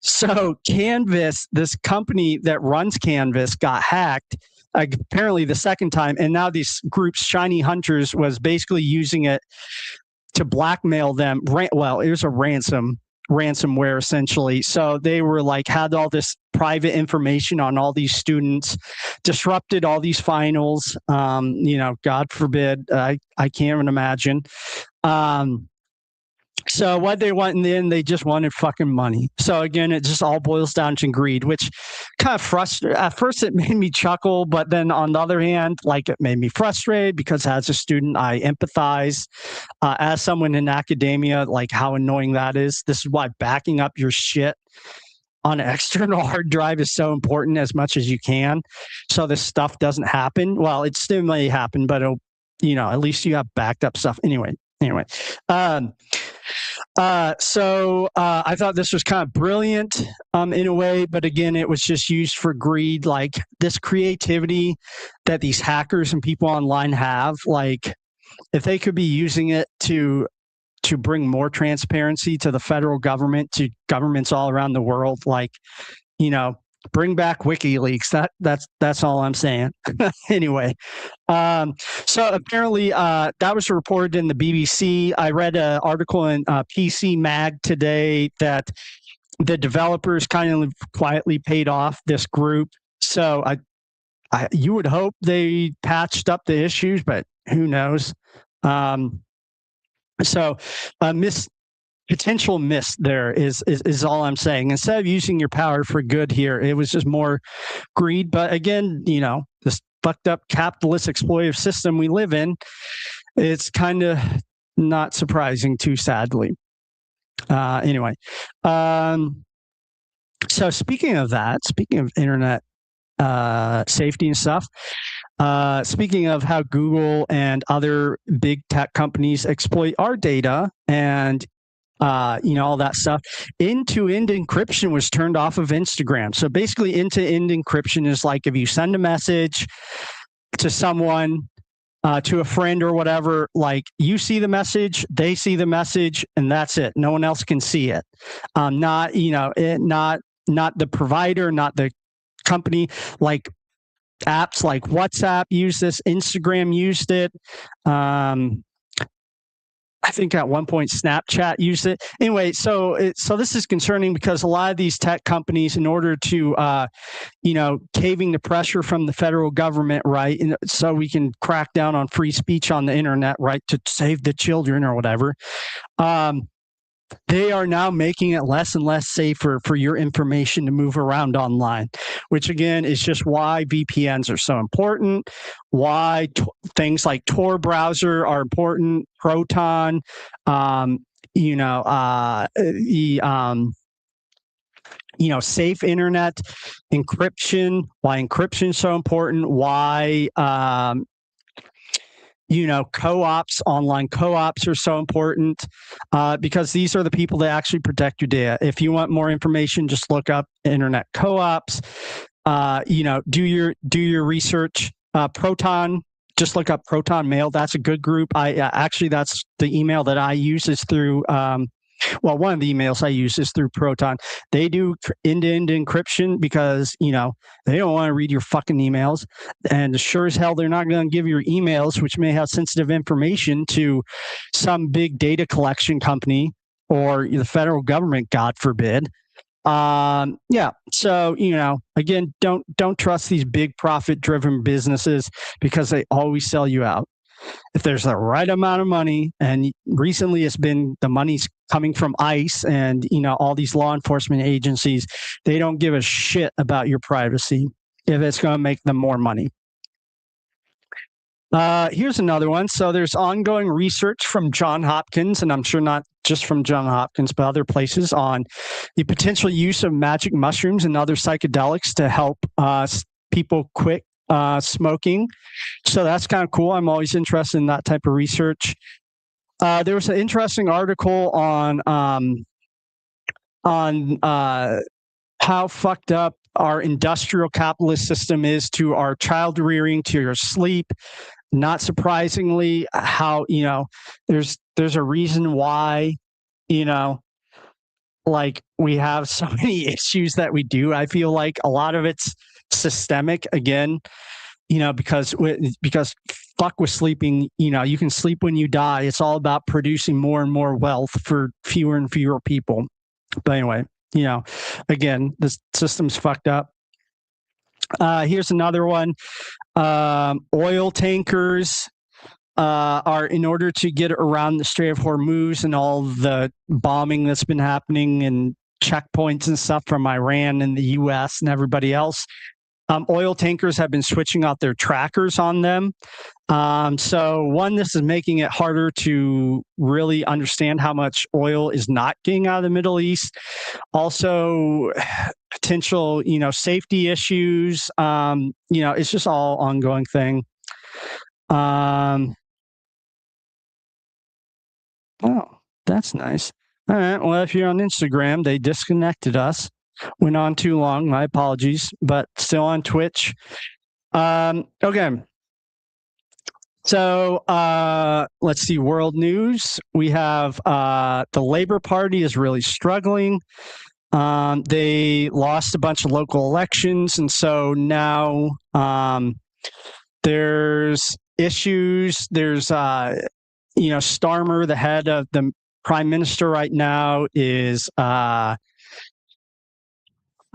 so Canvas, this company that runs Canvas, got hacked, apparently the second time, and now these groups, Shiny Hunters, was basically using it to blackmail them. Well, it was a ransomware essentially. So they were had all this private information on all these students, disrupted all these finals. God forbid, I can't even imagine. So what they want in the end, they just wanted fucking money. So again, it just all boils down to greed, which kind of frustrated. At first it made me chuckle, but then on the other hand, it made me frustrated, because as a student, I empathize. As someone in academia, how annoying that is. This is why backing up your shit on an external hard drive is so important, as much as you can, so this stuff doesn't happen. Well, it still may happen, but it'll, at least you have backed up stuff. Anyway. So I thought this was kind of brilliant in a way, but again, it was just used for greed. This creativity that these hackers and people online have, if they could be using it to bring more transparency to the federal government, to governments all around the world, bring back WikiLeaks. That's all I'm saying. Anyway, so apparently that was reported in the BBC. I read an article in PC Mag today that the developers kind of quietly paid off this group. So you would hope they patched up the issues, but who knows? So potential miss there is all I'm saying. Instead of using your power for good here, it was just more greed. But again, this fucked up capitalist exploitative system we live in, it's kind of not surprising, too sadly. Anyway, so speaking of internet safety and stuff, speaking of how Google and other big tech companies exploit our data and all that stuff, end-to-end encryption was turned off of Instagram. So basically, end-to-end encryption is if you send a message to someone, to a friend or whatever, you see the message, they see the message, and that's it. No one else can see it. Not the provider, not the company. Apps like WhatsApp use this, Instagram used it. I think at one point Snapchat used it. Anyway, so this is concerning, because a lot of these tech companies, in order to, caving the pressure from the federal government, right, and so we can crack down on free speech on the internet, right, to save the children or whatever, they are now making it less and less safer for your information to move around online, which again is just why VPNs are so important, why things like Tor browser are important, Proton, safe internet, encryption, why encryption is so important, why co-ops, online co-ops are so important, because these are the people that actually protect your data. If you want more information, just look up internet co-ops. Do your research. Proton, just look up Proton Mail. That's a good group. Actually, that's the email that I use is through. One of the emails I use is through Proton. They do end-to-end encryption because, they don't want to read your fucking emails. And sure as hell, they're not going to give your emails, which may have sensitive information, to some big data collection company or the federal government, God forbid. So, again, don't trust these big profit-driven businesses, because they always sell you out. If there's the right amount of money, and recently it's been the money's coming from ICE and, all these law enforcement agencies, they don't give a shit about your privacy if it's going to make them more money. Here's another one. So there's ongoing research from Johns Hopkins, and I'm sure not just from Johns Hopkins, but other places, on the potential use of magic mushrooms and other psychedelics to help people quit smoking. So that's kind of cool. I'm always interested in that type of research. There was an interesting article on how fucked up our industrial capitalist system is to our child rearing, to your sleep. Not surprisingly, how, there's a reason why, like we have so many issues that we do. I feel like a lot of it's systemic again, because fuck with sleeping. You can sleep when you die. It's all about producing more and more wealth for fewer and fewer people. But anyway, again, the system's fucked up. Here's another one. Oil tankers are, in order to get around the Strait of Hormuz and all the bombing that's been happening and checkpoints and stuff from Iran and the U.S. and everybody else, oil tankers have been switching out their trackers on them. So this is making it harder to really understand how much oil is not getting out of the Middle East. Also, potential, safety issues. It's just all ongoing thing. Oh, that's nice. All right. Well, if you're on Instagram, they disconnected us. Went on too long. My apologies, but still on Twitch. Okay. So let's see. World news. We have the Labor Party is really struggling. They lost a bunch of local elections, and so now there's issues. There's Starmer, the head of the prime minister right now, is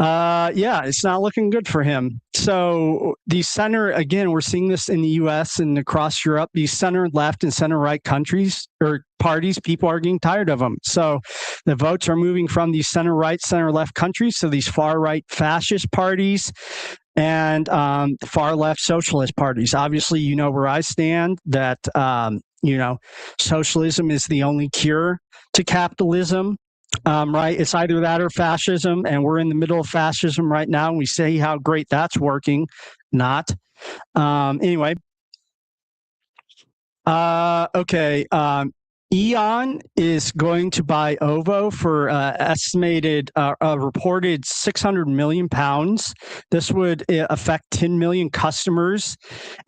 it's not looking good for him. So the center, again, we're seeing this in the U.S. and across Europe, these center left and center right countries or parties, people are getting tired of them. So the votes are moving from these center right, center left countries to these far right fascist parties and far left socialist parties. Obviously, you know where I stand, that, socialism is the only cure to capitalism. Right? It's either that or fascism, and we're in the middle of fascism right now, and we say how great that's working. Not. Anyway. Okay. Eon is going to buy OVO for estimated, reported £600 million. This would affect 10 million customers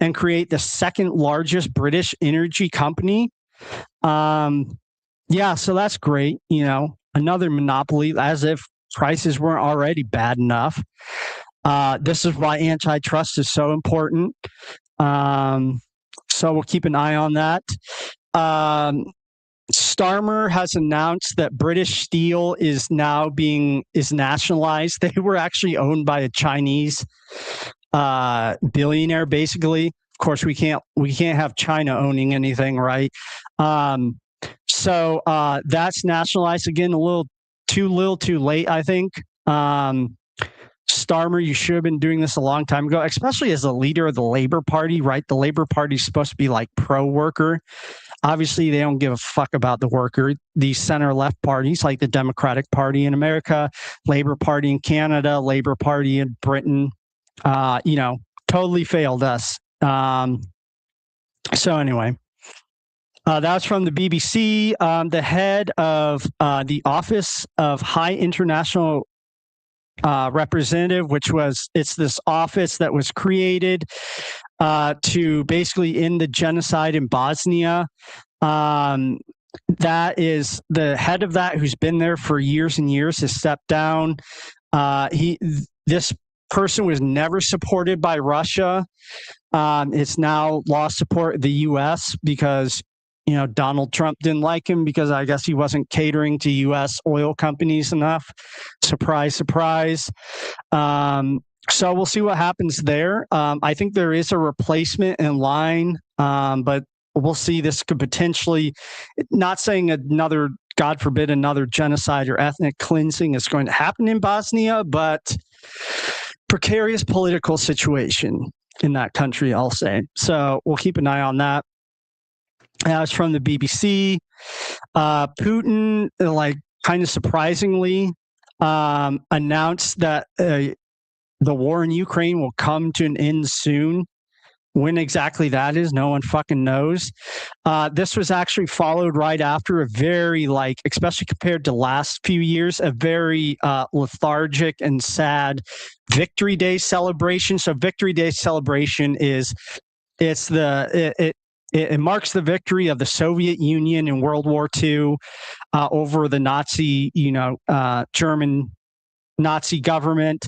and create the second largest British energy company. So that's great. Another monopoly, as if prices weren't already bad enough. This is why antitrust is so important. So we'll keep an eye on that. Starmer has announced that British Steel is now is nationalized. They were actually owned by a Chinese billionaire, basically. Of course, we can't have China owning anything, right? So that's nationalized again. A little too late, I think. Starmer, you should have been doing this a long time ago, especially as a leader of the Labor Party, right? The Labor Party is supposed to be like pro-worker. Obviously, they don't give a fuck about the worker. These center-left parties, like the Democratic Party in America, Labor Party in Canada, Labor Party in Britain, totally failed us. So anyway. That was from the BBC. The head of the Office of High International Representative, it's this office that was created to basically end the genocide in Bosnia. That is the head of that, who's been there for years and years, has stepped down. This person was never supported by Russia. It's now lost support of the U.S. because Donald Trump didn't like him because I guess he wasn't catering to U.S. oil companies enough. Surprise, surprise. So we'll see what happens there. I think there is a replacement in line, but we'll see. This could potentially, not saying another, God forbid, another genocide or ethnic cleansing is going to happen in Bosnia, but precarious political situation in that country, I'll say. So we'll keep an eye on that. That was from the BBC. Putin, like, kind of surprisingly, announced that the war in Ukraine will come to an end soon. When exactly that is, no one fucking knows. This was actually followed right after a very, like, especially compared to last few years, a very lethargic and sad Victory Day celebration. So Victory Day celebration is it marks the victory of the Soviet Union in World War II over the Nazi, German Nazi government.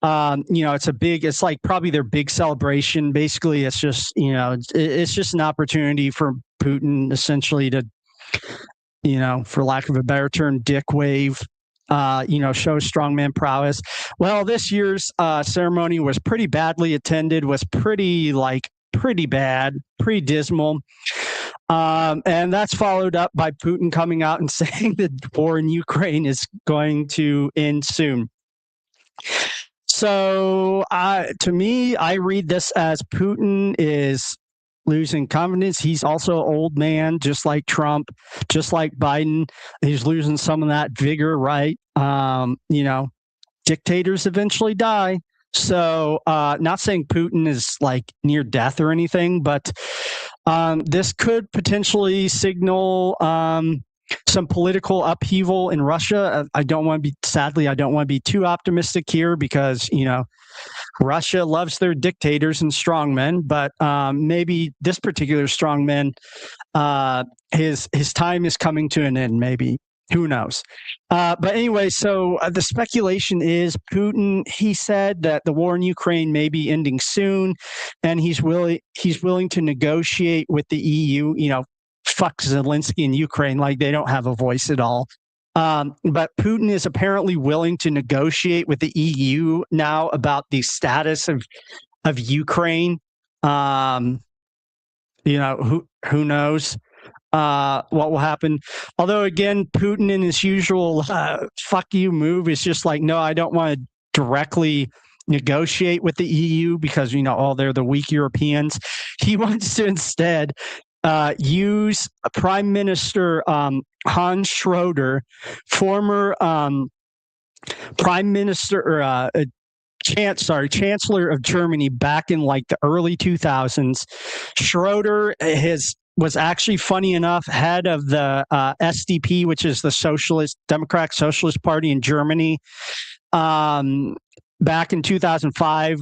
It's like probably their big celebration. Basically, it's just, it's just an opportunity for Putin essentially to, for lack of a better term, dick wave, show strongman prowess. Well, this year's ceremony was pretty badly attended, was pretty bad, pretty dismal. And that's followed up by Putin coming out and saying the war in Ukraine is going to end soon. So to me, I read this as Putin is losing confidence. He's also an old man, just like Trump, just like Biden. He's losing some of that vigor, right? Dictators eventually die. So not saying Putin is like near death or anything, but this could potentially signal some political upheaval in Russia. I don't want to be too optimistic here because, Russia loves their dictators and strongmen, but maybe this particular strongman, his time is coming to an end, maybe. Who knows? But anyway, so the speculation is Putin, he said that the war in Ukraine may be ending soon, and he's willing to negotiate with the EU. Fuck Zelensky in Ukraine, like they don't have a voice at all. But Putin is apparently willing to negotiate with the EU now about the status of Ukraine. Who knows what will happen? Although again, Putin in his usual fuck you move is just like, no, I don't want to directly negotiate with the EU because they're the weak Europeans. He wants to instead use Prime Minister Hans Schroeder, former Prime Minister or Chancellor of Germany back in like the early 2000s. Schroeder was actually, funny enough, head of the SDP, which is the Democratic Socialist Party in Germany, back in 2005.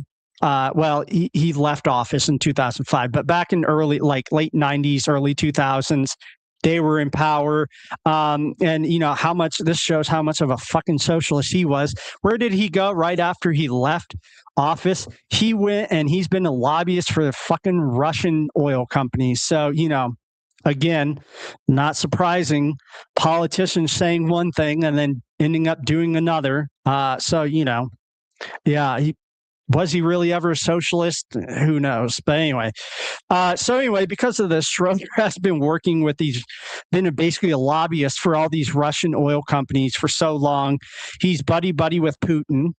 He left office in 2005, but back in late 90s, early 2000s, they were in power. And how much this shows how much of a fucking socialist he was. Where did he go right after he left office? He went and he's been a lobbyist for the fucking Russian oil companies. So, again, not surprising, politicians saying one thing and then ending up doing another. Was he really ever a socialist? Who knows? But anyway, because of this, Schroeder has been working with been basically a lobbyist for all these Russian oil companies for so long. He's buddy with Putin,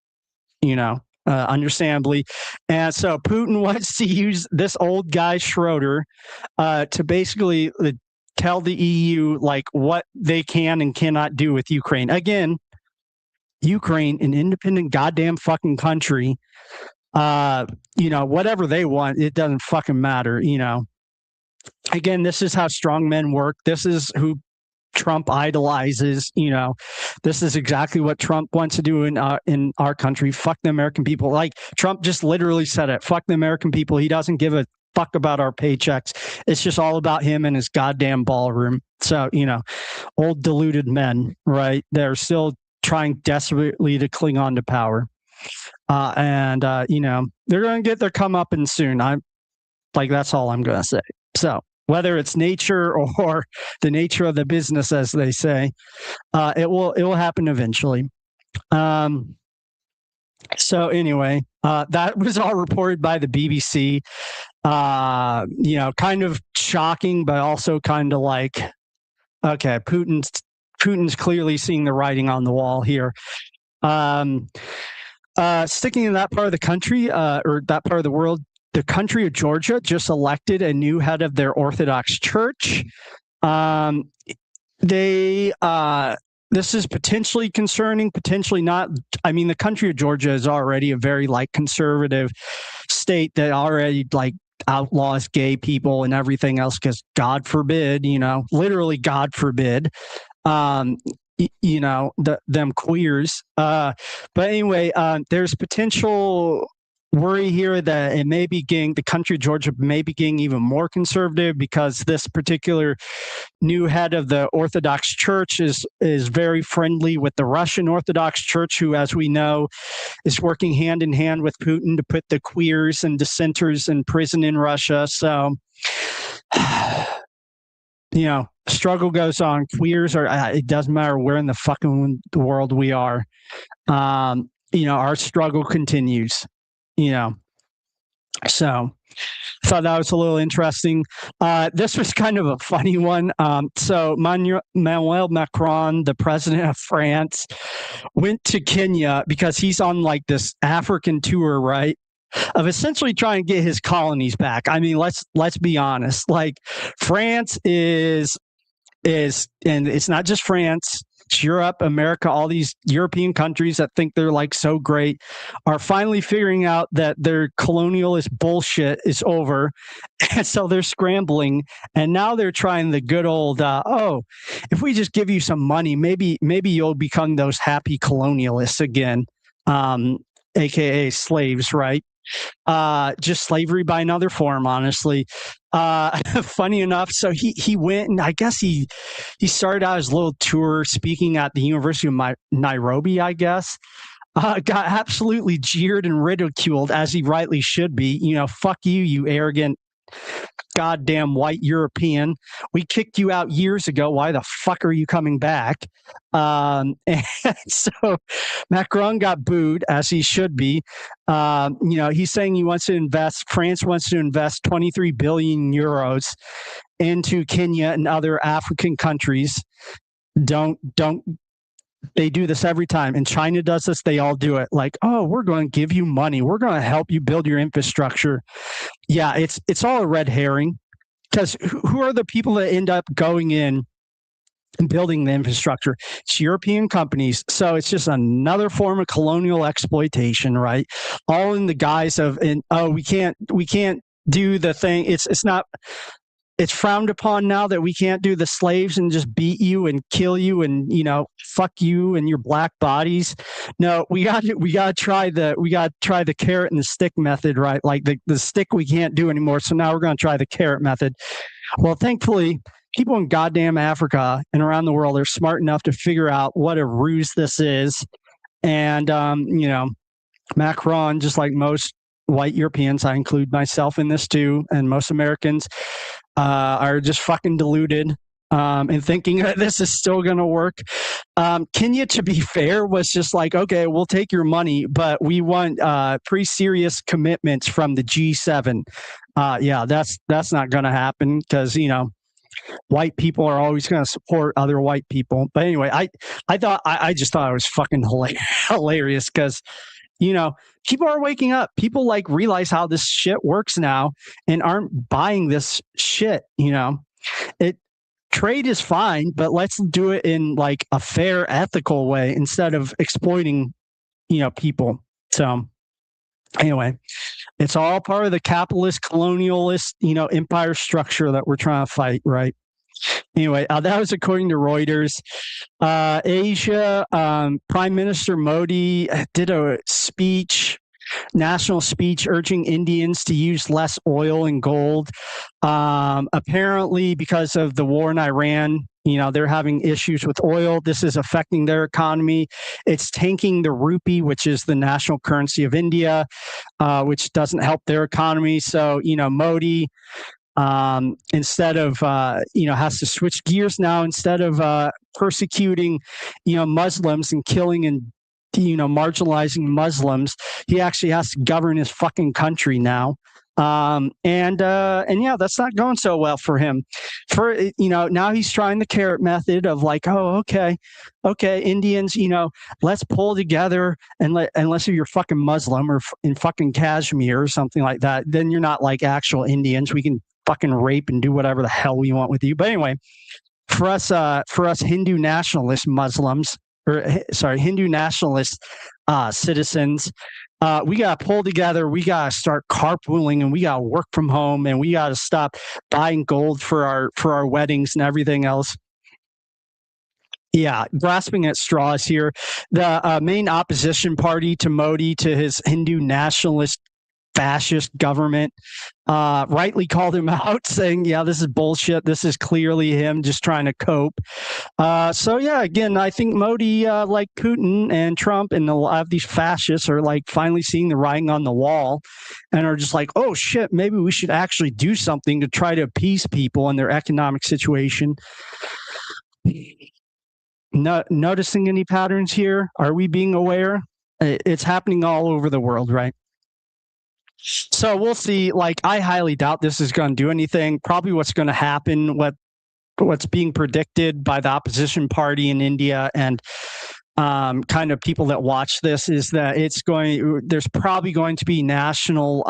understandably. And so Putin wants to use this old guy, Schroeder, to basically tell the EU like what they can and cannot do with Ukraine. Again, Ukraine, an independent goddamn fucking country, whatever they want, it doesn't fucking matter. Again, this is how strong men work. This is who Trump idolizes. This is exactly what Trump wants to do in our country. Fuck the American people. Like Trump just literally said it. Fuck the American people. He doesn't give a fuck about our paychecks. It's just all about him and his goddamn ballroom. So, old deluded men, right? They're still trying desperately to cling on to power. And they're going to get their comeuppance soon. That's all I'm going to say. So whether it's nature or the nature of the business, as they say, it will happen eventually. So anyway, that was all reported by the BBC. Kind of shocking, but also kind of like, okay, Putin's clearly seeing the writing on the wall here. Sticking in that part of the country or that part of the world, the country of Georgia just elected a new head of their Orthodox Church. This is potentially concerning, potentially not. I mean, the country of Georgia is already a very conservative state that already outlaws gay people and everything else because God forbid, literally God forbid, them queers. But anyway, there's potential worry here that the country of Georgia may be getting even more conservative because this particular new head of the Orthodox Church is very friendly with the Russian Orthodox Church, who, as we know, is working hand in hand with Putin to put the queers and dissenters in prison in Russia. So, struggle goes on. Queers it doesn't matter where in the fucking world we are. Our struggle continues. So I thought that was a little interesting. This was kind of a funny one. So Emmanuel Macron, the president of France, went to Kenya because he's on this African tour, right? Of essentially trying to get his colonies back. I mean, let's be honest. France is, and it's not just France. Europe, America, all these European countries that think they're so great are finally figuring out that their colonialist bullshit is over. And so they're scrambling. And now they're trying the good old, if we just give you some money, maybe you'll become those happy colonialists again, AKA slaves, right? Just slavery by another form, honestly. Funny enough, so he went, and I guess he started out his little tour speaking at the University of Nairobi, I guess. Got absolutely jeered and ridiculed, as he rightly should be. Fuck you, you arrogant goddamn white European. We kicked you out years ago. Why the fuck are you coming back? And so Macron got booed, as he should be. He's saying France wants to invest 23 billion euros into Kenya and other African countries. They do this every time. And China does this. They all do it. We're going to give you money. We're going to help you build your infrastructure. Yeah, it's all a red herring, because who are the people that end up going in and building the infrastructure? It's European companies. So it's just another form of colonial exploitation, right? All in the guise of, we can't do the thing. It's frowned upon now that we can't do the slaves and just beat you and kill you and fuck you and your black bodies. No, we got to try the carrot and the stick method, right? The stick we can't do anymore, so now we're going to try the carrot method. Well, thankfully, people in goddamn Africa and around the world are smart enough to figure out what a ruse this is, and Macron, just like most white Europeans, I include myself in this too, and most Americans, are just fucking deluded and thinking that this is still going to work. Kenya, to be fair, was just okay, we'll take your money, but we want pretty serious commitments from the G7. Yeah, that's not going to happen because, white people are always going to support other white people. But anyway, I just thought it was fucking hilarious because, people are waking up. People realize how this shit works now and aren't buying this shit. Trade is fine, but let's do it in a fair, ethical way instead of exploiting, people. So anyway, it's all part of the capitalist, colonialist, empire structure that we're trying to fight, right? Anyway, that was according to Reuters. Asia, Prime Minister Modi did a national speech urging Indians to use less oil and gold. Apparently, because of the war in Iran, they're having issues with oil. This is affecting their economy. It's tanking the rupee, which is the national currency of India, which doesn't help their economy. So, Modi, instead of, has to switch gears now. Instead of persecuting, Muslims and killing and, marginalizing Muslims, he actually has to govern his fucking country now. And yeah, that's not going so well for him. Now he's trying the carrot method of like, oh, okay, Indians, let's pull together and unless you're fucking Muslim or in fucking Kashmir or something like that, then you're not like actual Indians. We can fucking rape and do whatever the hell we want with you. But anyway, for us Hindu nationalist Muslims, or sorry, Hindu nationalist citizens, we got to pull together. We got to start carpooling, and we got to work from home, and we got to stop buying gold for our weddings and everything else. Yeah, grasping at straws here. The main opposition party to Modi, to his Hindu nationalist fascist government, rightly called him out, saying, yeah, this is bullshit. This is clearly him just trying to cope. So yeah, again, I think Modi, like Putin and Trump and a lot of these fascists, are like finally seeing the writing on the wall and are just like, oh shit, maybe we should actually do something to try to appease people in their economic situation. Noticing any patterns here? Are we being aware? It's happening all over the world, right? So we'll see. Like, I highly doubt this is going to do anything. Probably what's going to happen, what's being predicted by the opposition party in India and kind of people that watch this, is that there's probably going to be national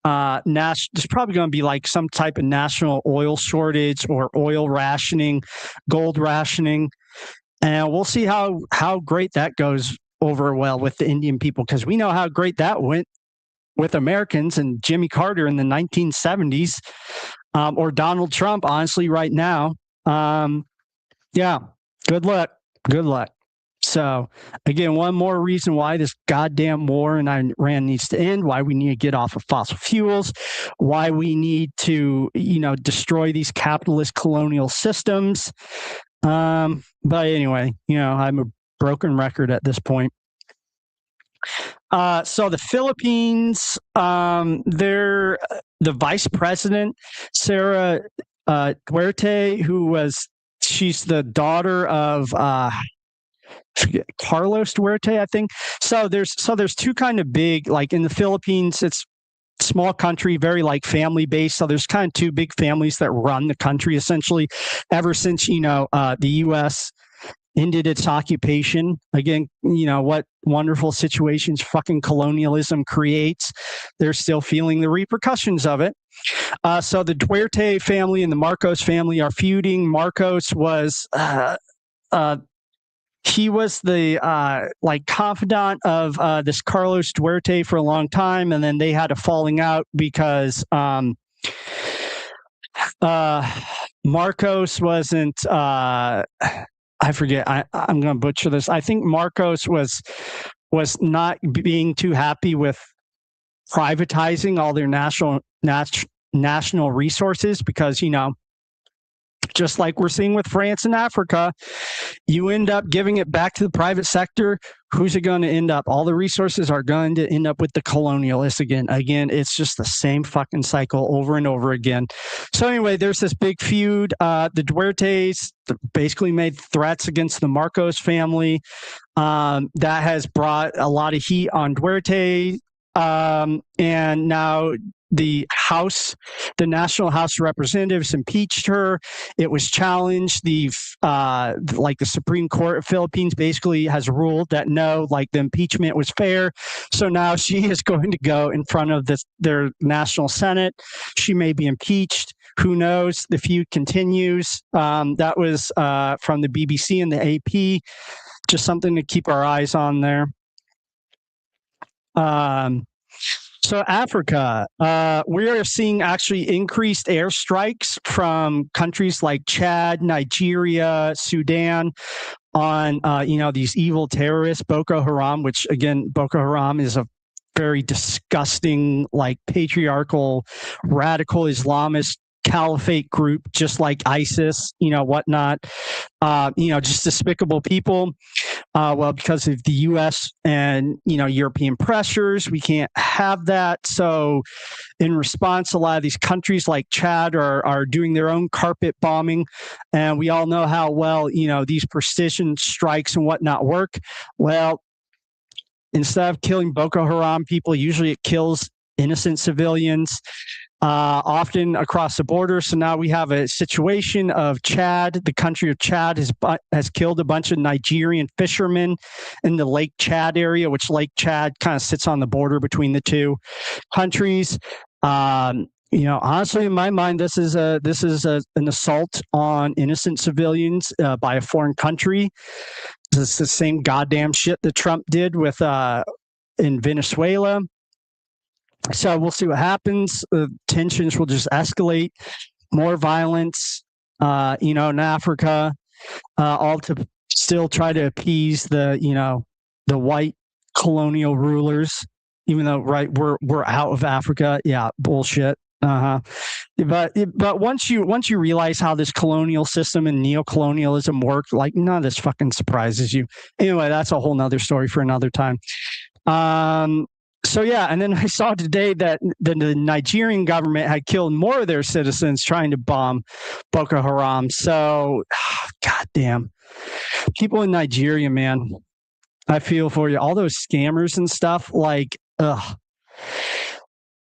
there's probably going to be like some type of national oil shortage or oil rationing, gold rationing, and we'll see how great that goes over well with the Indian people, because we know how great that went with Americans and Jimmy Carter in the 1970s, or Donald Trump, honestly, right now. Yeah, good luck. So, again, one more reason why this goddamn war in Iran needs to end, why we need to get off of fossil fuels, why we need to, destroy these capitalist colonial systems. But anyway, I'm a broken record at this point. So the Philippines, the vice president, Sara Duterte, she's the daughter of Carlos Duterte, I think. So there's two kind of big, like in the Philippines, it's small country, very like family based. So there's kind of two big families that run the country essentially ever since, the U.S. ended its occupation. Again, what wonderful situations fucking colonialism creates. They're still feeling the repercussions of it. So the Duterte family and the Marcos family are feuding. Marcos was he was the confidant of this Carlos Duterte for a long time, and then they had a falling out because Marcos wasn't. I forget. I'm going to butcher this. I think Marcos was not being too happy with privatizing all their national resources, because just like we're seeing with France and Africa, you end up giving it back to the private sector. Who's it going to end up? All the resources are going to end up with the colonialists again. Again, it's just the same fucking cycle over and over again. So anyway, there's this big feud. The Dutertes basically made threats against the Marcos family. That has brought a lot of heat on Duterte. And now the National House of Representatives impeached her. It was challenged. The Supreme Court of Philippines basically has ruled that no, the impeachment was fair. So now she is going to go in front of their National Senate. She may be impeached. Who knows? The feud continues. That was from the BBC and the AP. Just something to keep our eyes on there. So Africa, we are seeing actually increased airstrikes from countries like Chad, Nigeria, Sudan on, these evil terrorists, Boko Haram, which again, Boko Haram is a very disgusting, patriarchal, radical Islamist caliphate group, just like ISIS, whatnot, just despicable people. Well, because of the U.S. and, European pressures, we can't have that. So in response, a lot of these countries like Chad are doing their own carpet bombing. And we all know how well, these precision strikes and whatnot work. Well, instead of killing Boko Haram people, usually it kills innocent civilians, often across the border. So now we have a situation of Chad. The country of Chad has killed a bunch of Nigerian fishermen in the Lake Chad area, which Lake Chad kind of sits on the border between the two countries. Honestly, in my mind, this is an assault on innocent civilians by a foreign country. It's the same goddamn shit that Trump did with in Venezuela. So we'll see what happens. Tensions will just escalate, more violence, in Africa, all to still try to appease the white colonial rulers. Even though, right, we're out of Africa. Yeah, bullshit. But once you realize how this colonial system and neocolonialism work, like none of this fucking surprises you. Anyway, that's a whole nother story for another time. So yeah, and then I saw today that the Nigerian government had killed more of their citizens trying to bomb Boko Haram. So, goddamn, people in Nigeria, man, I feel for you. All those scammers and stuff, like,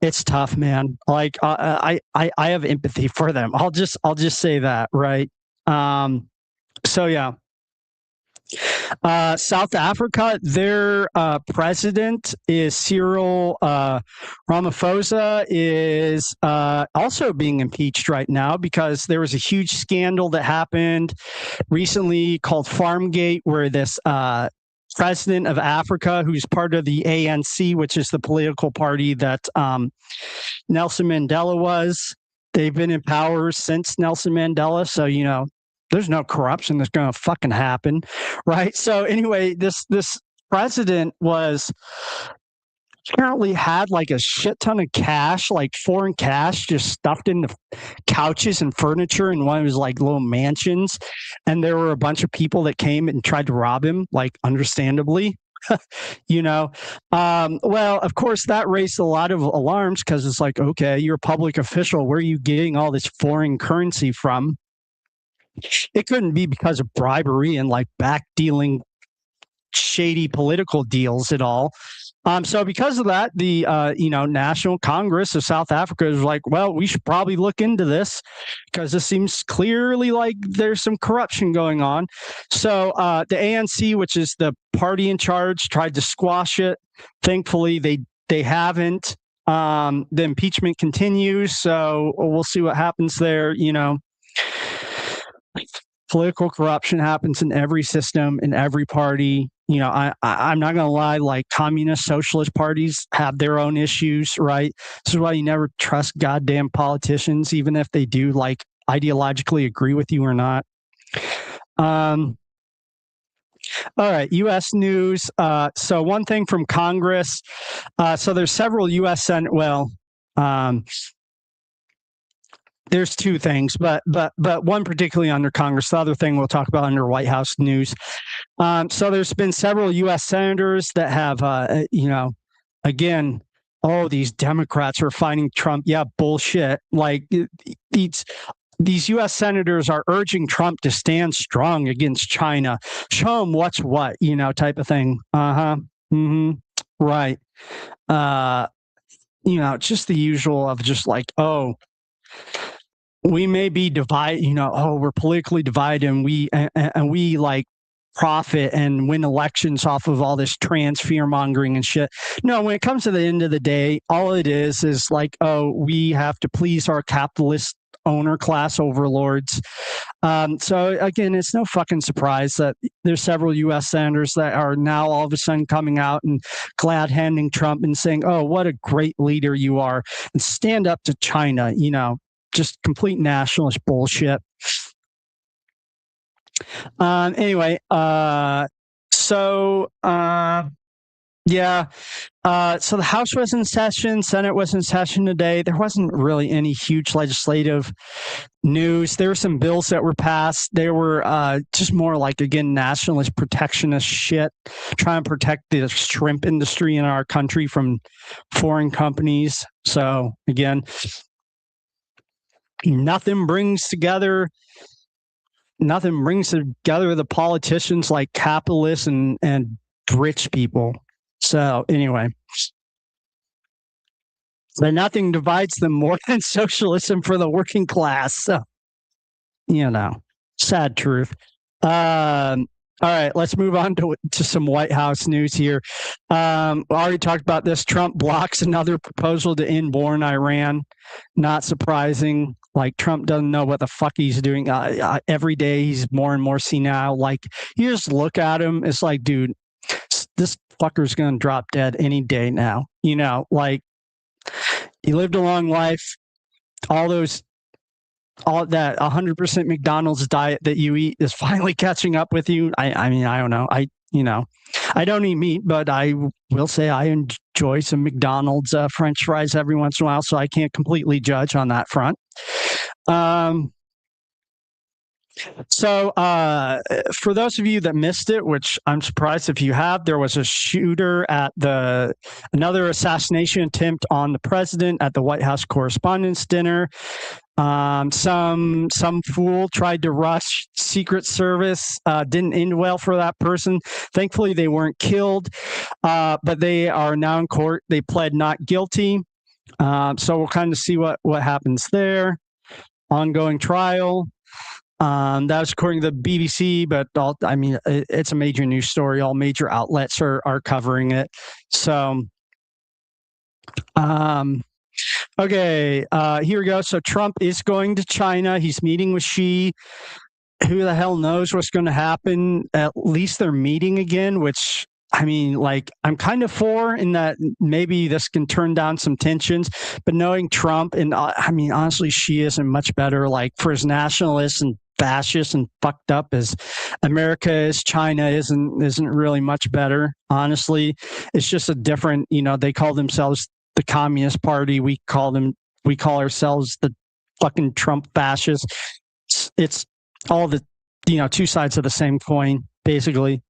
it's tough, man. Like, I have empathy for them. I'll just say that, right? So yeah. South Africa, their president is Cyril Ramaphosa, is also being impeached right now because there was a huge scandal that happened recently called Farmgate, where this president of Africa, who's part of the ANC, which is the political party that Nelson Mandela was. They've been in power since Nelson Mandela, so there's no corruption that's going to fucking happen, right? So anyway, this president was apparently had like a shit ton of cash, like foreign cash, just stuffed into couches and furniture in one of his like little mansions. And there were a bunch of people that came and tried to rob him, like understandably. Well, of course, that raised a lot of alarms because it's like, okay, you're a public official. Where are you getting all this foreign currency from? It couldn't be because of bribery and like back dealing shady political deals at all. So because of that, the National Congress of South Africa is like, well, we should probably look into this because this seems clearly like there's some corruption going on. So the ANC, which is the party in charge, tried to squash it. Thankfully, they haven't. The impeachment continues, so we'll see what happens there. Political corruption happens in every system, in every party. I'm not going to lie, like communist, socialist parties have their own issues, right? This is why you never trust goddamn politicians, even if they do like ideologically agree with you or not. All right, U.S. news. So one thing from Congress. So there's several U.S. Senate. Well, there's two things, but one particularly under Congress. The other thing we'll talk about under White House news. So there's been several U.S. senators that have, again, these Democrats are fighting Trump. Yeah, bullshit. Like these U.S. senators are urging Trump to stand strong against China. Show him what's what, type of thing. Mm-hmm. Right. Just the usual of just like, we may be divided, we're politically divided and we like profit and win elections off of all this trans fear mongering and shit. No, when it comes to the end of the day, all it is like, we have to please our capitalist owner class overlords. So again, it's no fucking surprise that there's several U.S. senators that are now all of a sudden coming out and glad handing Trump and saying, what a great leader you are, and stand up to China, just complete nationalist bullshit. Anyway, so the House was in session, Senate was in session today. There wasn't really any huge legislative news. There were some bills that were passed. They were just more like, again, nationalist protectionist shit, trying to protect the shrimp industry in our country from foreign companies. So again, nothing brings together the politicians like capitalists and rich people. So anyway, but nothing divides them more than socialism for the working class. So, sad truth. All right, let's move on to some White House news here. We already talked about this. Trump blocks another proposal to end war in Iran. Not surprising. Like, Trump doesn't know what the fuck he's doing. Every day he's more and more senile. Like, you just look at him, it's like, dude, this fucker's going to drop dead any day now. Like, he lived a long life. All that 100% McDonald's diet that you eat is finally catching up with you. I mean, I don't know. I don't eat meat, but I will say I enjoy some McDonald's French fries every once in a while, so I can't completely judge on that front. So for those of you that missed it, which I'm surprised if you have, there was a shooter at another assassination attempt on the president at the White House Correspondents' Dinner. Some fool tried to rush Secret Service, didn't end well for that person. Thankfully, they weren't killed, but they are now in court. They pled not guilty. So we'll kind of see what happens there. Ongoing trial. That was according to the BBC, but it's a major news story. All major outlets are covering it. So, okay, here we go. So Trump is going to China. He's meeting with Xi. Who the hell knows what's going to happen? At least they're meeting again, which, I'm kind of for, in that maybe this can turn down some tensions. But knowing Trump, and honestly, Xi isn't much better. Like, for his nationalists and fascist and fucked up as America is, China isn't really much better. Honestly, it's just a different. They call themselves the Communist Party. We call ourselves the fucking Trump fascists. It's all the two sides of the same coin, basically.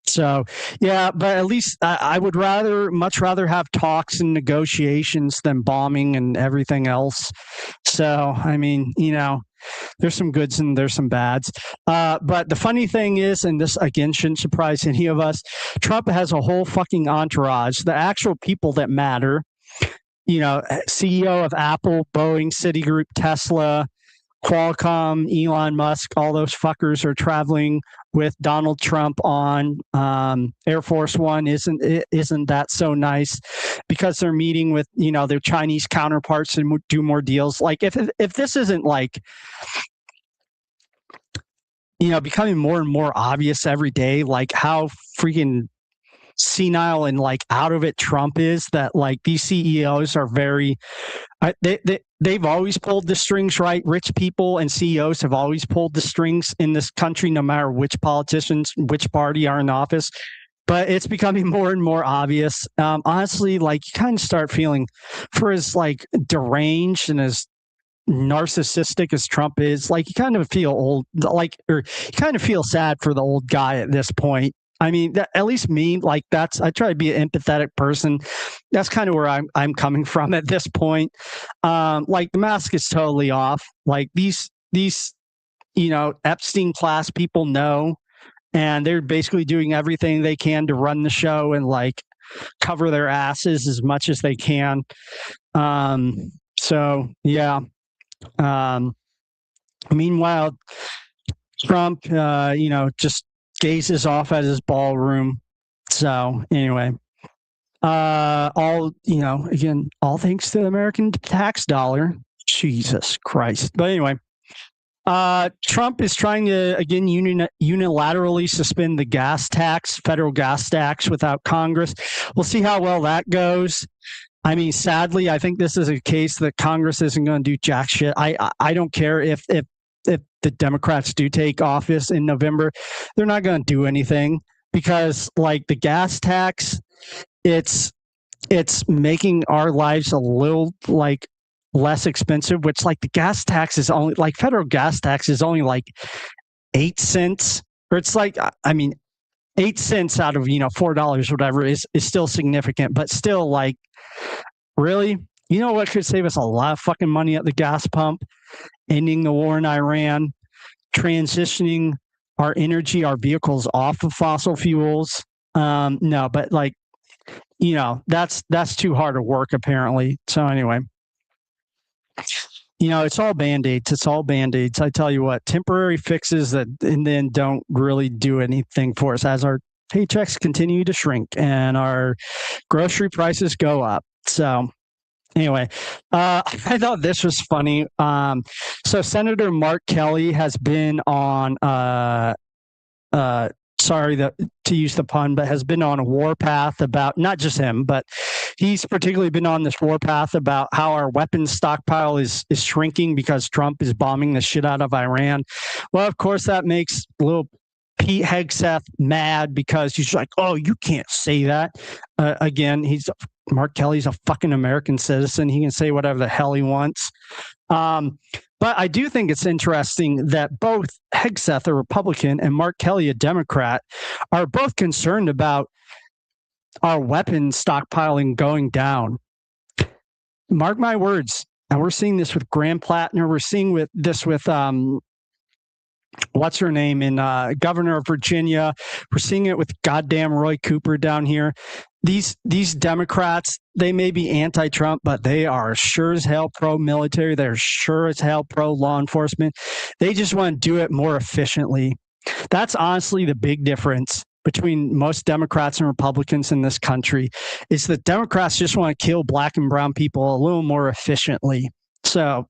So yeah, but at least I would much rather have talks and negotiations than bombing and everything else. So there's some goods and there's some bads. But the funny thing is, and this again shouldn't surprise any of us, Trump has a whole fucking entourage. The actual people that matter, CEO of Apple, Boeing, Citigroup, Tesla, Qualcomm, Elon Musk, all those fuckers are traveling with Donald Trump on Air Force One. Isn't that so nice? Because they're meeting with their Chinese counterparts and do more deals. Like, if this isn't like becoming more and more obvious every day, like how freaking senile and like out of it Trump is, that like these CEOs are very they've always pulled the strings, right? Rich people and CEOs have always pulled the strings in this country, no matter which politicians, which party are in office. But it's becoming more and more obvious. Honestly, like, you kind of start feeling, for as like deranged and as narcissistic as Trump is, like, you kind of feel old, or you kind of feel sad for the old guy at this point. At least me, like, I try to be an empathetic person. That's kind of where I'm coming from at this point. Like, the mask is totally off. Like, these Epstein class people know, and they're basically doing everything they can to run the show and like cover their asses as much as they can. So yeah. Meanwhile, Trump, just gazes off at his ballroom. So anyway, all thanks to the American tax dollar. Jesus Christ. But anyway, Trump is trying to again unilaterally suspend the federal gas tax without Congress. We'll see how well that goes. Sadly, I think this is a case that Congress isn't going to do jack shit. I don't care if the Democrats do take office in November, they're not going to do anything, because like the gas tax, it's making our lives a little like less expensive, which like the gas tax is only like federal gas tax is only like 8 cents, or it's like, 8 cents out of, $4, whatever is still significant, but still like, really, what could save us a lot of fucking money at the gas pump? Ending the war in Iran, transitioning our energy, our vehicles off of fossil fuels. No, but like, that's too hard to work apparently. So anyway, it's all band-aids. It's all band-aids. I tell you what, temporary fixes that and then don't really do anything for us as our paychecks continue to shrink and our grocery prices go up. So anyway, I thought this was funny. So Senator Mark Kelly has been on sorry to use the pun, but has been on a warpath about, not just him, but he's particularly been on this warpath about how our weapons stockpile is shrinking because Trump is bombing the shit out of Iran. Well, of course, that makes little Pete Hegseth mad because he's like, oh, you can't say that. Again, Mark Kelly's a fucking American citizen. He can say whatever the hell he wants. But I do think it's interesting that both Hegseth, a Republican, and Mark Kelly, a Democrat, are both concerned about our weapons stockpiling going down. Mark my words. And we're seeing this with Graham Plattner. We're seeing this with what's her name in governor of Virginia. We're seeing it with goddamn Roy Cooper down here. These Democrats, they may be anti-Trump, but they are sure as hell pro-military. They're sure as hell pro-law enforcement. They just want to do it more efficiently. That's honestly the big difference between most Democrats and Republicans in this country is that Democrats just want to kill black and brown people a little more efficiently. So,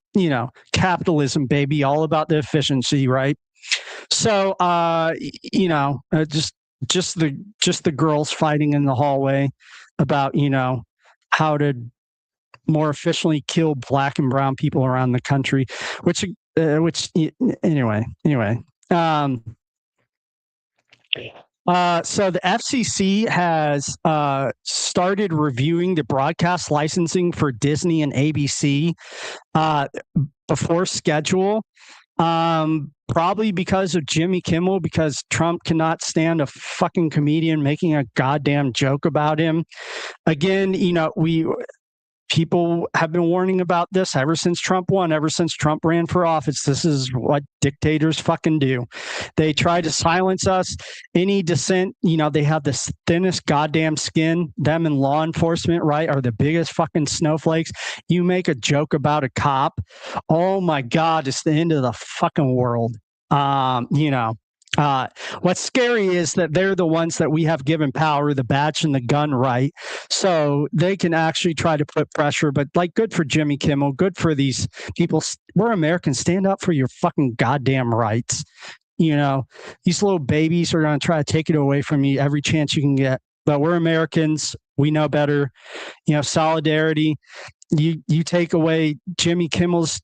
capitalism, baby, all about the efficiency, right? So, just the girls fighting in the hallway about, how to more efficiently kill black and brown people around the country, which anyway. So the FCC has started reviewing the broadcast licensing for Disney and ABC before schedule. Probably because of Jimmy Kimmel, because Trump cannot stand a fucking comedian making a goddamn joke about him. Again, people have been warning about this ever since Trump won, ever since Trump ran for office. This is what dictators fucking do. They try to silence us. Any dissent, they have the thinnest goddamn skin. Them and law enforcement, right, are the biggest fucking snowflakes. You make a joke about a cop, oh my God, it's the end of the fucking world. What's scary is that they're the ones that we have given power, the badge and the gun, right? So they can actually try to put pressure, but good for Jimmy Kimmel, good for these people. We're Americans. Stand up for your fucking goddamn rights. These little babies are going to try to take it away from you every chance you can get. But we're Americans. We know better. Solidarity. You take away Jimmy Kimmel's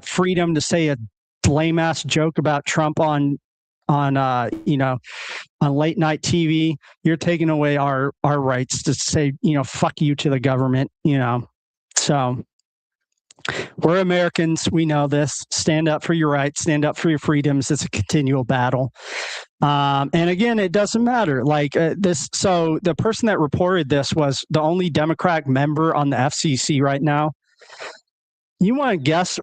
freedom to say a lame ass joke about Trump on late night TV. You're taking away our rights to say, fuck you to the government, So we're Americans. We know this. Stand up for your rights. Stand up for your freedoms. It's a continual battle. And again, it doesn't matter. So the person that reported this was the only Democratic member on the FCC right now. You want to guess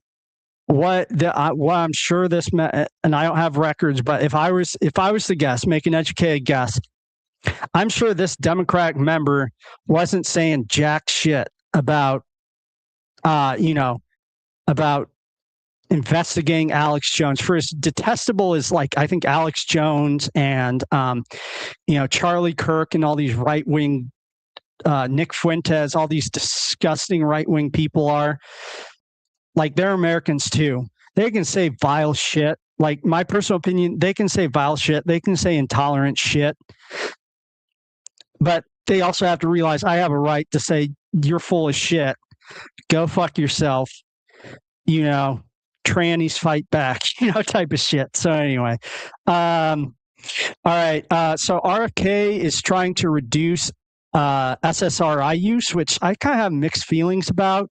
what I'm sure this meant, and I don't have records, but if I was to guess, make an educated guess, I'm sure this Democratic member wasn't saying jack shit about, about investigating Alex Jones. For as detestable as I think Alex Jones and, Charlie Kirk and all these right-wing, Nick Fuentes, all these disgusting right-wing people are, they're Americans too. They can say vile shit. My personal opinion, they can say vile shit. They can say intolerant shit. But they also have to realize I have a right to say you're full of shit. Go fuck yourself. Trannies fight back, type of shit. So anyway, all right. So RFK is trying to reduce SSRI use, which I kind of have mixed feelings about.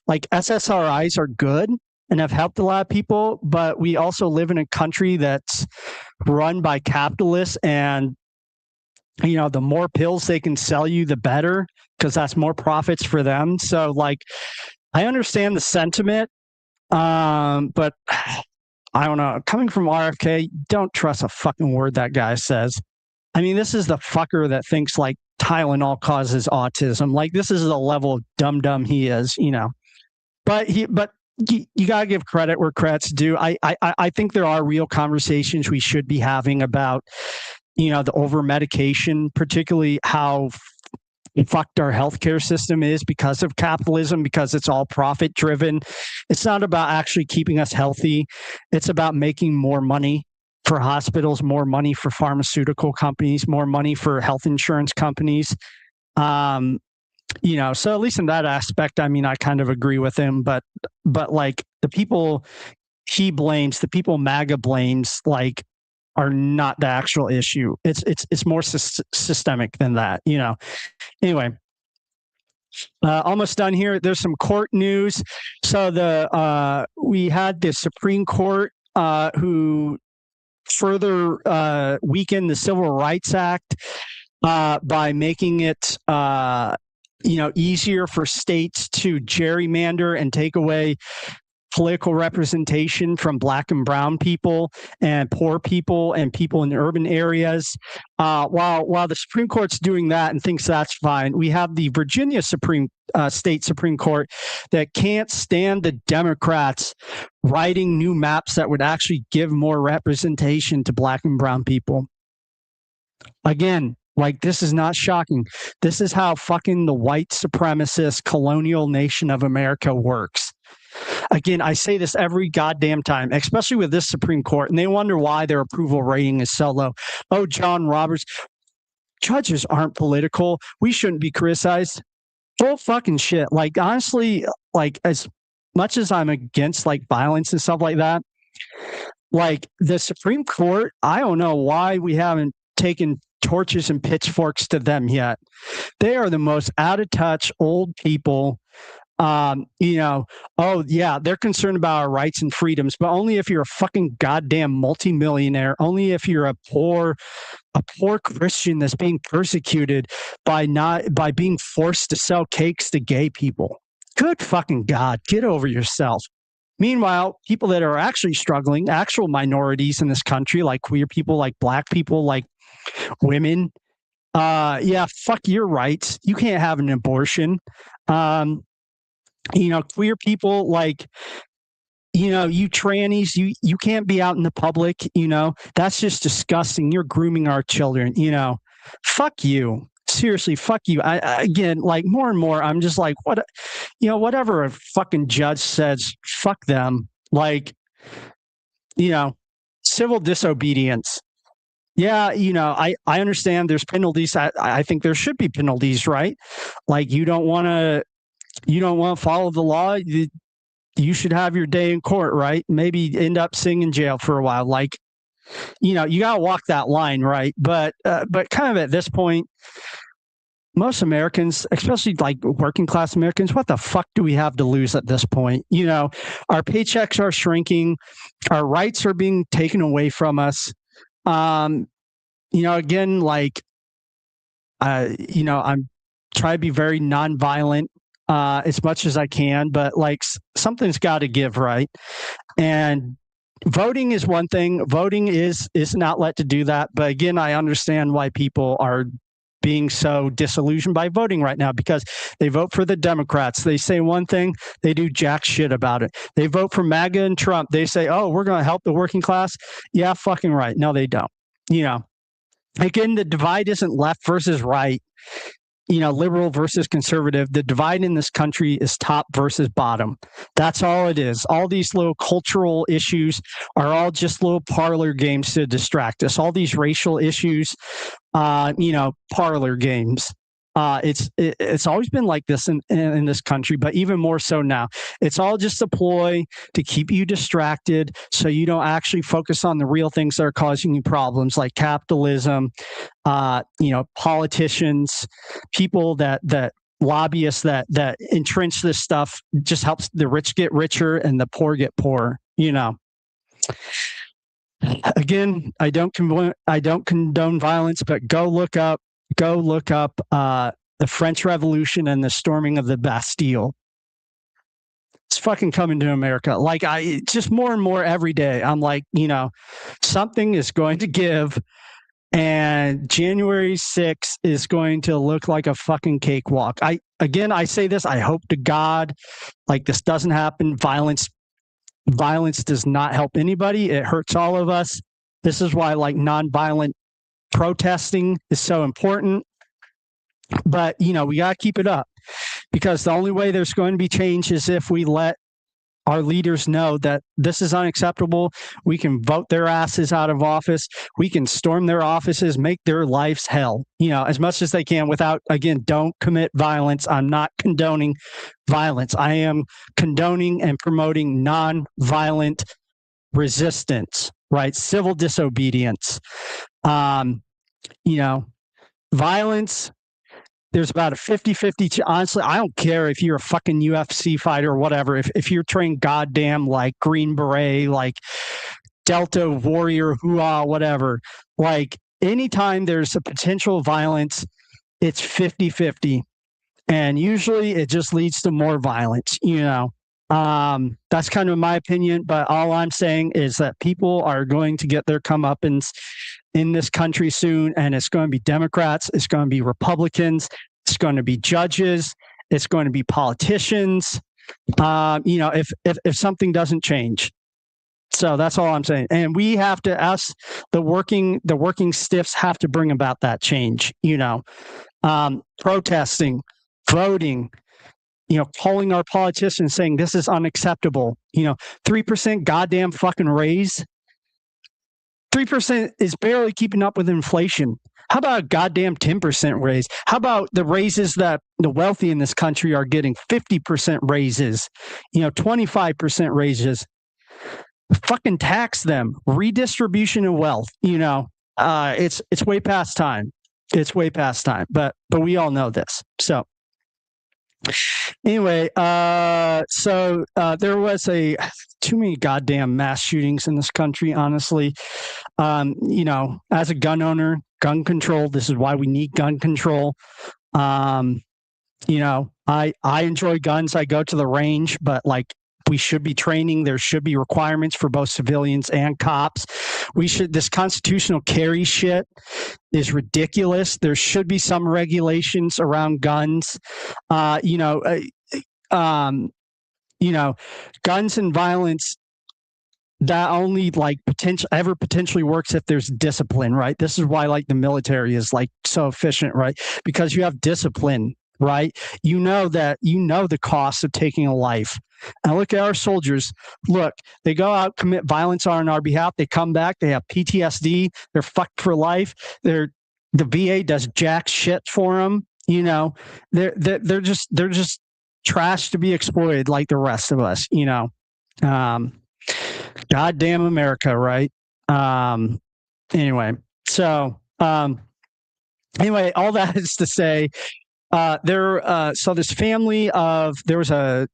SSRIs are good and have helped a lot of people, but we also live in a country that's run by capitalists, and the more pills they can sell you, the better, because that's more profits for them. So I understand the sentiment, but I don't know. Coming from RFK, don't trust a fucking word that guy says. I mean, this is the fucker that thinks Tylenol causes autism. Like, this is the level of dumb he is, But you gotta give credit where credit's due. I think there are real conversations we should be having about, the over medication, particularly how fucked our healthcare system is because of capitalism, because it's all profit driven. It's not about actually keeping us healthy. It's about making more money for hospitals, more money for pharmaceutical companies, more money for health insurance companies. So at least in that aspect, I mean, I kind of agree with him, but like the people he blames, the people MAGA blames, like, are not the actual issue. It's more systemic than that, Anyway, almost done here. There's some court news. So we had the Supreme Court who further weakened the Civil Rights Act by making it easier for states to gerrymander and take away political representation from Black and brown people and poor people and people in urban areas. While the Supreme Court's doing that and thinks that's fine, we have the Virginia State Supreme Court that can't stand the Democrats writing new maps that would actually give more representation to Black and brown people. Again, like, this is not shocking. This is how fucking the white supremacist colonial nation of America works. Again, I say this every goddamn time, especially with this Supreme Court, and they wonder why their approval rating is so low. Oh, John Roberts, judges aren't political. We shouldn't be criticized. Full fucking shit. Like, honestly, like, as much as I'm against, like, violence and stuff like that, like, the Supreme Court, I don't know why we haven't taken torches and pitchforks to them yet. They are the most out of touch old people. Oh yeah, they're concerned about our rights and freedoms, but only if you're a fucking goddamn multimillionaire, only if you're a poor Christian that's being persecuted by being forced to sell cakes to gay people. Good fucking God, get over yourself. Meanwhile, people that are actually struggling, actual minorities in this country, like queer people, like Black people, like women, fuck your rights. You can't have an abortion. Queer people, like, you trannies, you can't be out in the public, that's just disgusting. You're grooming our children, fuck you. Seriously, fuck you. I again, like, more and more, I'm just like, whatever a fucking judge says, fuck them. Like, civil disobedience. Yeah, I understand there's penalties. I think there should be penalties, right? Like, you don't want to follow the law, you should have your day in court, right? Maybe end up sitting in jail for a while. Like, you got to walk that line, right? But kind of at this point, most Americans, especially like working class Americans, what the fuck do we have to lose at this point? Our paychecks are shrinking, our rights are being taken away from us. Again, like, I'm trying to be very nonviolent as much as I can, but like, something's got to give, right? And voting is one thing. Voting is an outlet to do that. But again, I understand why people are being so disillusioned by voting right now, because they vote for the Democrats. They say one thing, they do jack shit about it. They vote for MAGA and Trump. They say, oh, we're going to help the working class. Yeah, fucking right. No, they don't. Again, the divide isn't left versus right, liberal versus conservative. The divide in this country is top versus bottom. That's all it is. All these little cultural issues are all just little parlor games to distract us. All these racial issues, parlor games. It's always been like this in this country, but even more so now. It's all just a ploy to keep you distracted so you don't actually focus on the real things that are causing you problems, like capitalism, politicians, people that lobbyists that entrench this stuff. Just helps the rich get richer and the poor get poorer. Again, I don't condone violence, but go look up the French Revolution and the storming of the Bastille. It's fucking coming to America. Like, I just more and more every day, I'm like, something is going to give. And January 6th is going to look like a fucking cakewalk. I say this, I hope to God, like, this doesn't happen. Violence does not help anybody. It hurts all of us. This is why, like, nonviolent protesting is so important. But, we got to keep it up, because the only way there's going to be change is if we let our leaders know that this is unacceptable. We can vote their asses out of office. We can storm their offices, make their lives hell, as much as they can without, again, don't commit violence. I'm not condoning violence. I am condoning and promoting nonviolent resistance, right? Civil disobedience. Violence, there's about a 50-50. Honestly, I don't care if you're a fucking UFC fighter or whatever. If you're trained goddamn like Green Beret, like Delta Warrior, Hua, whatever. Like, anytime there's a potential violence, it's 50-50. And usually it just leads to more violence, That's kind of my opinion. But all I'm saying is that people are going to get their comeuppance in this country soon, and it's going to be Democrats, it's going to be Republicans, it's going to be judges, it's going to be politicians, if something doesn't change. So that's all I'm saying. And we have to, us, the working stiffs have to bring about that change, protesting, voting, calling our politicians, saying this is unacceptable. 3% goddamn fucking raise. 3% is barely keeping up with inflation. How about a goddamn 10% raise? How about the raises that the wealthy in this country are getting? 50% raises, 25% raises. Fucking tax them. Redistribution of wealth. It's way past time. It's way past time. But we all know this. So anyway, there was too many goddamn mass shootings in this country, honestly. As a gun owner, gun control, this is why we need gun control. I enjoy guns. I go to the range, but like, we should be training. There should be requirements for both civilians and cops. This constitutional carry shit is ridiculous. There should be some regulations around guns. Guns and violence, that only potentially works if there's discipline, right? This is why like the military is like so efficient, right? Because you have discipline, right? The cost of taking a life. And look at our soldiers. Look, they go out, commit violence on our behalf. They come back. They have PTSD. They're fucked for life. The VA does jack shit for them. They're just trash to be exploited like the rest of us. Goddamn America, right? Anyway, all that is to say, so this family there was a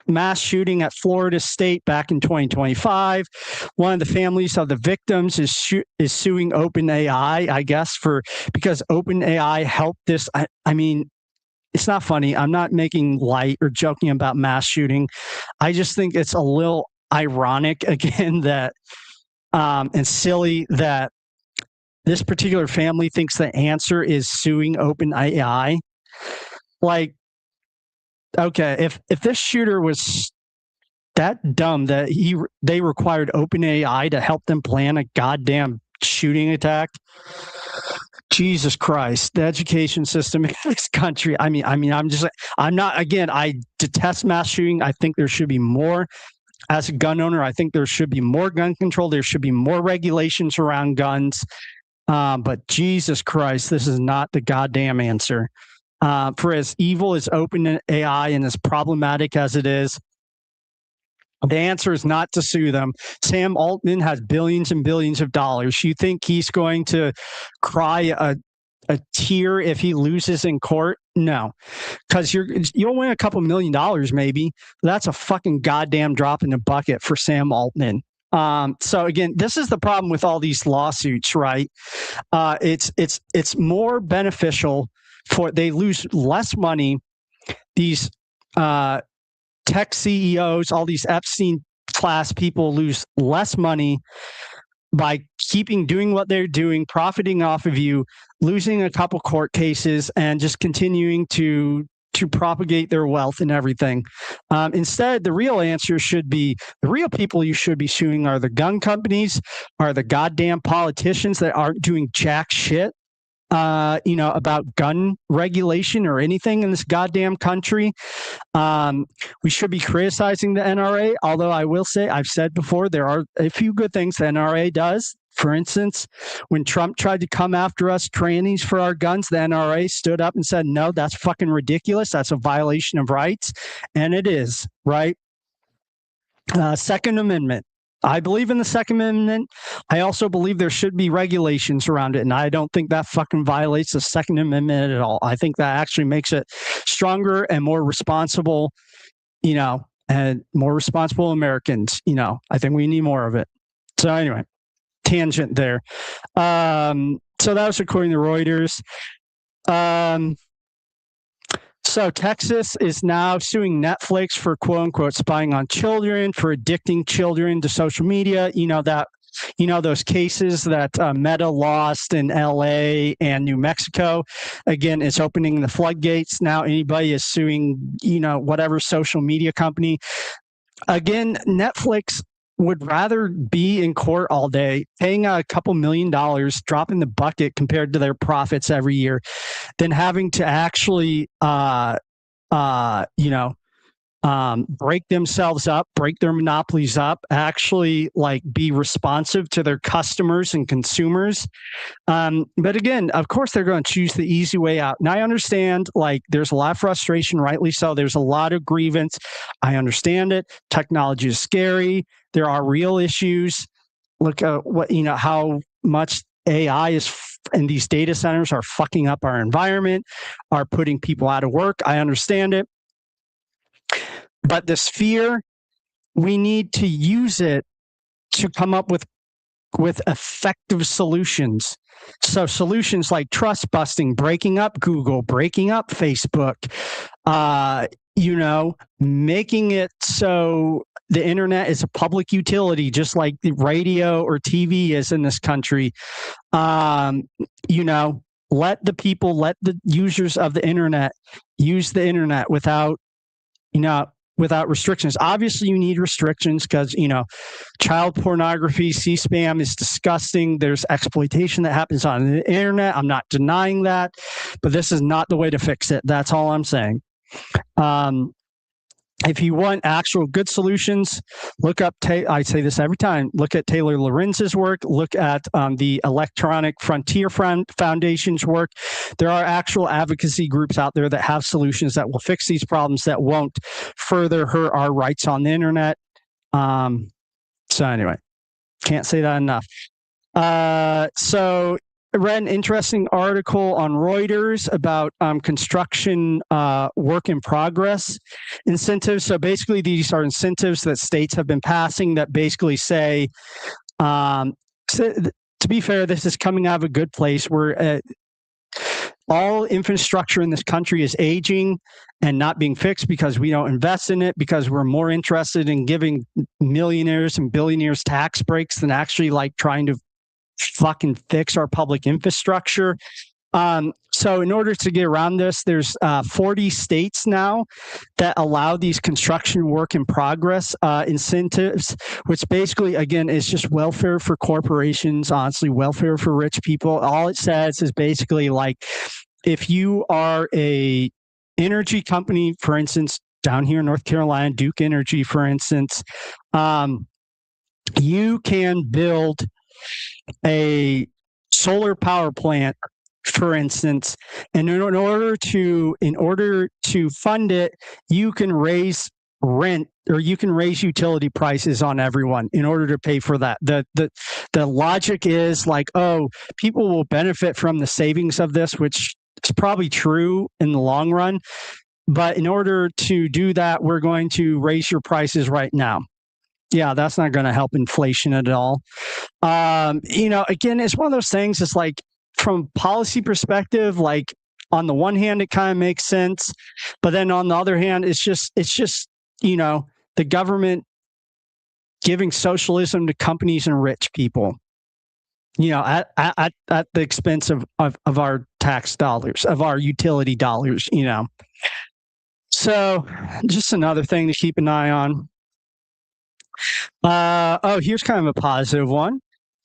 mass shooting at Florida State back in 2025. One of the families of the victims is suing OpenAI, I guess, because OpenAI helped this. I mean, it's not funny. I'm not making light or joking about mass shooting. I just think it's a little ironic, again, that and silly that this particular family thinks the answer is suing OpenAI. Like, okay, if this shooter was that dumb that they required OpenAI to help them plan a goddamn shooting attack, Jesus Christ, the education system in this country. I detest mass shooting. I think there should be more. As a gun owner, I think there should be more gun control. There should be more regulations around guns. But Jesus Christ, this is not the goddamn answer. For as evil as OpenAI and as problematic as it is, the answer is not to sue them. Sam Altman has billions and billions of dollars. You think he's going to cry a tear if he loses in court? No, because you'll win a couple $1 million maybe. That's a fucking goddamn drop in the bucket for Sam Altman. So again, this is the problem with all these lawsuits, right? It's more beneficial they lose less money. These tech CEOs, all these Epstein class people lose less money by doing what they're doing, profiting off of you, losing a couple court cases, and just continuing to propagate their wealth and everything. Instead, the real answer should be, the real people you should be suing are the gun companies, are the goddamn politicians that aren't doing jack shit, about gun regulation or anything in this goddamn country. We should be criticizing the NRA, although I will say, I've said before, there are a few good things the NRA does. For instance, when Trump tried to come after us trannies for our guns, the NRA stood up and said, no, that's fucking ridiculous. That's a violation of rights. And it is, right? Second Amendment. I believe in the Second Amendment. I also believe there should be regulations around it. And I don't think that fucking violates the Second Amendment at all. I think that actually makes it stronger and more responsible, and more responsible Americans. I think we need more of it. So anyway, tangent there. So that was according to Reuters. So Texas is now suing Netflix for quote unquote spying on children, for addicting children to social media. Those cases that Meta lost in LA and New Mexico. Again, it's opening the floodgates. Now anybody is suing, whatever social media company. Again, Netflix would rather be in court all day, paying a couple $1 million, dropping the bucket compared to their profits every year, than having to actually, break themselves up, break their monopolies up, actually be responsive to their customers and consumers. But again, of course, they're going to choose the easy way out. And I understand, there's a lot of frustration, rightly so. There's a lot of grievance. I understand it. Technology is scary. There are real issues. Look at how much AI and these data centers are fucking up our environment, are putting people out of work. I understand it. But this fear, we need to use it to come up with effective solutions. So solutions like trust busting, breaking up Google, breaking up Facebook, making it so the internet is a public utility, just like the radio or TV is in this country. Let the users of the internet use the internet without restrictions. Obviously, you need restrictions because, child pornography, C-SPAM is disgusting. There's exploitation that happens on the internet. I'm not denying that, but this is not the way to fix it. That's all I'm saying. If you want actual good solutions, look up, I say this every time, look at Taylor Lorenz's work, look at the Electronic Frontier Foundation's work. There are actual advocacy groups out there that have solutions that will fix these problems, that won't further hurt our rights on the internet. So anyway, can't say that enough. So I read an interesting article on Reuters about construction work in progress incentives. So basically, these are incentives that states have been passing that basically say, to be fair, this is coming out of a good place where all infrastructure in this country is aging and not being fixed because we don't invest in it, because we're more interested in giving millionaires and billionaires tax breaks than actually trying to fucking fix our public infrastructure. So in order to get around this, there's 40 states now that allow these construction work in progress incentives, which basically, again, is just welfare for corporations, honestly, welfare for rich people. All it says is basically if you are a energy company, for instance, down here in North Carolina, Duke Energy, for instance, you can build a solar power plant, for instance, and in order to fund it, you can raise rent or you can raise utility prices on everyone in order to pay for that. The logic is people will benefit from the savings of this, which is probably true in the long run. But in order to do that, we're going to raise your prices right now. Yeah, that's not going to help inflation at all. Again, it's one of those things. It's from policy perspective, on the one hand, it kind of makes sense, but then on the other hand, it's just the government giving socialism to companies and rich people. at the expense of our tax dollars, of our utility dollars. So just another thing to keep an eye on. Here's kind of a positive one.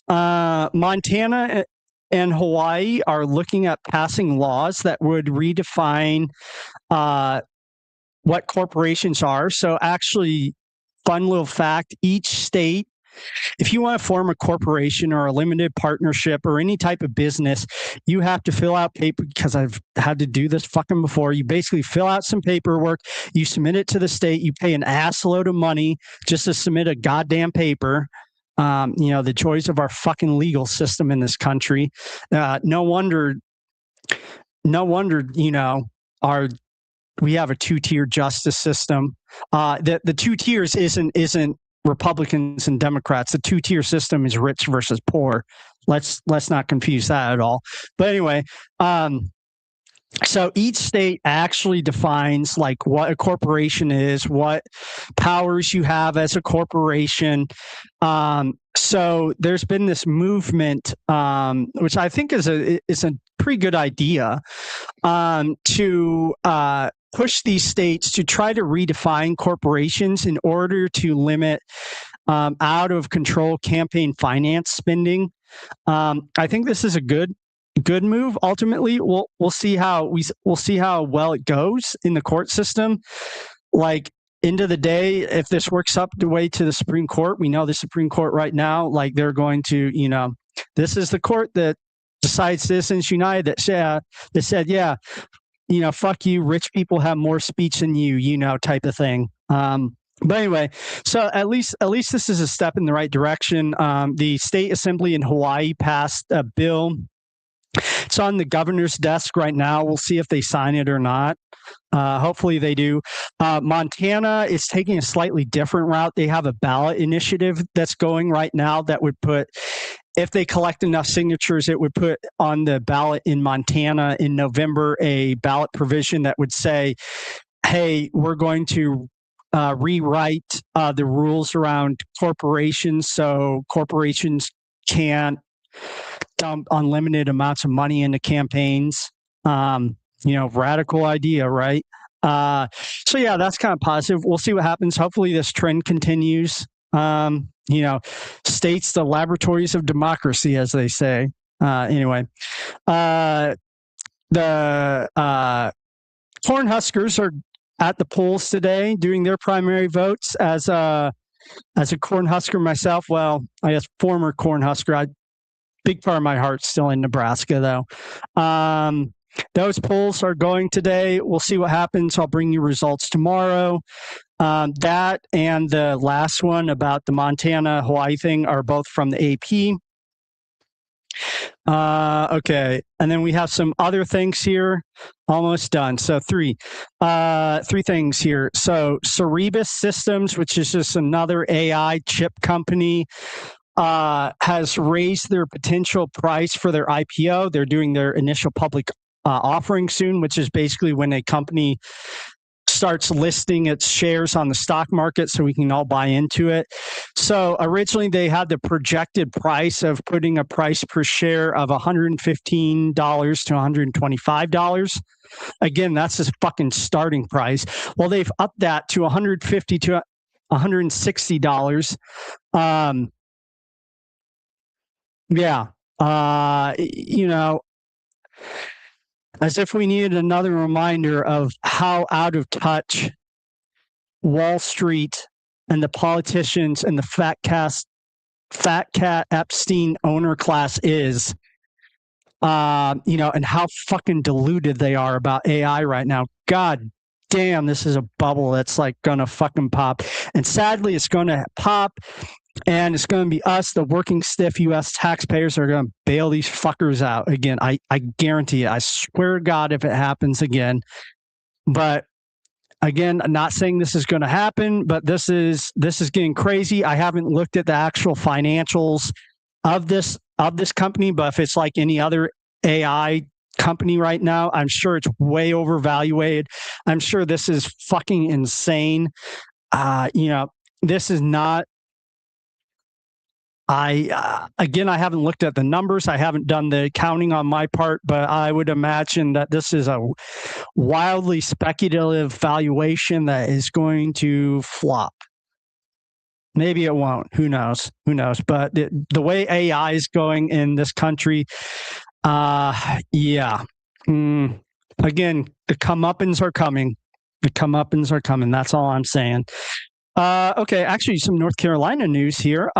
Montana and Hawaii are looking at passing laws that would redefine what corporations are. So actually, fun little fact, each state, if you want to form a corporation or a limited partnership or any type of business, you have to fill out paper, because I've had to do this fucking before. You basically fill out some paperwork, you submit it to the state, you pay an ass load of money just to submit a goddamn paper. The joys of our fucking legal system in this country. No wonder, we have a two-tier justice system. The two tiers isn't Republicans and Democrats. The two-tier system is rich versus poor. Let's not confuse that at all. But anyway, so each state actually defines like what a corporation is, what powers you have as a corporation. So there's been this movement, which I think is a pretty good idea, to push these states to try to redefine corporations in order to limit out of control campaign finance spending. I think this is a good move. Ultimately, we'll see how well it goes in the court system. Like, end of the day, if this works up the way to the Supreme Court, we know the Supreme Court right now, like they're going to, this is the court that decides Citizens United that said, yeah, fuck you, rich people have more speech than you, type of thing. But anyway, so at least this is a step in the right direction. The state assembly in Hawaii passed a bill. It's on the governor's desk right now. We'll see if they sign it or not. Hopefully they do. Montana is taking a slightly different route. They have a ballot initiative that's going right now that would put, if they collect enough signatures, it would put on the ballot in Montana in November a ballot provision that would say, hey, we're going to rewrite the rules around corporations so corporations can't dump unlimited amounts of money into campaigns. Radical idea, right? So yeah, that's kind of positive. We'll see what happens. Hopefully this trend continues. States, the laboratories of democracy, as they say. Anyway, the Cornhuskers are at the polls today doing their primary votes. As a Cornhusker myself, well, I guess former Cornhusker, big part of my heart's still in Nebraska, though. Those polls are going today. We'll see what happens. I'll bring you results tomorrow. That and the last one about the Montana-Hawaii thing are both from the AP. Okay, and then we have some other things here. Almost done. So three things here. So Cerebus Systems, which is just another AI chip company, has raised their potential price for their IPO. They're doing their initial public offering soon, which is basically when a company starts listing its shares on the stock market so we can all buy into it. So originally they had the projected price of putting a price per share of $115 to $125. Again, that's his fucking starting price. Well, they've upped that to $150 to $160. As if we needed another reminder of how out of touch Wall Street and the politicians and the fat cat Epstein owner class is, and how fucking deluded they are about AI right now. God damn, this is a bubble that's like gonna fucking pop. And sadly, it's gonna pop. And it's going to be us, the working stiff U.S. taxpayers, are going to bail these fuckers out again. I guarantee it. I swear to God, if it happens again. But again, I'm not saying this is going to happen, but this is getting crazy. I haven't looked at the actual financials of this company, but if it's like any other AI company right now, I'm sure it's way overvalued. I'm sure this is fucking insane. This is not Again, I haven't looked at the numbers. I haven't done the accounting on my part, but I would imagine that this is a wildly speculative valuation that is going to flop. Maybe it won't. Who knows? Who knows? But the way AI is going in this country, yeah. Again, the comeuppance are coming. The comeuppance are coming. That's all I'm saying. Okay, actually, some North Carolina news here.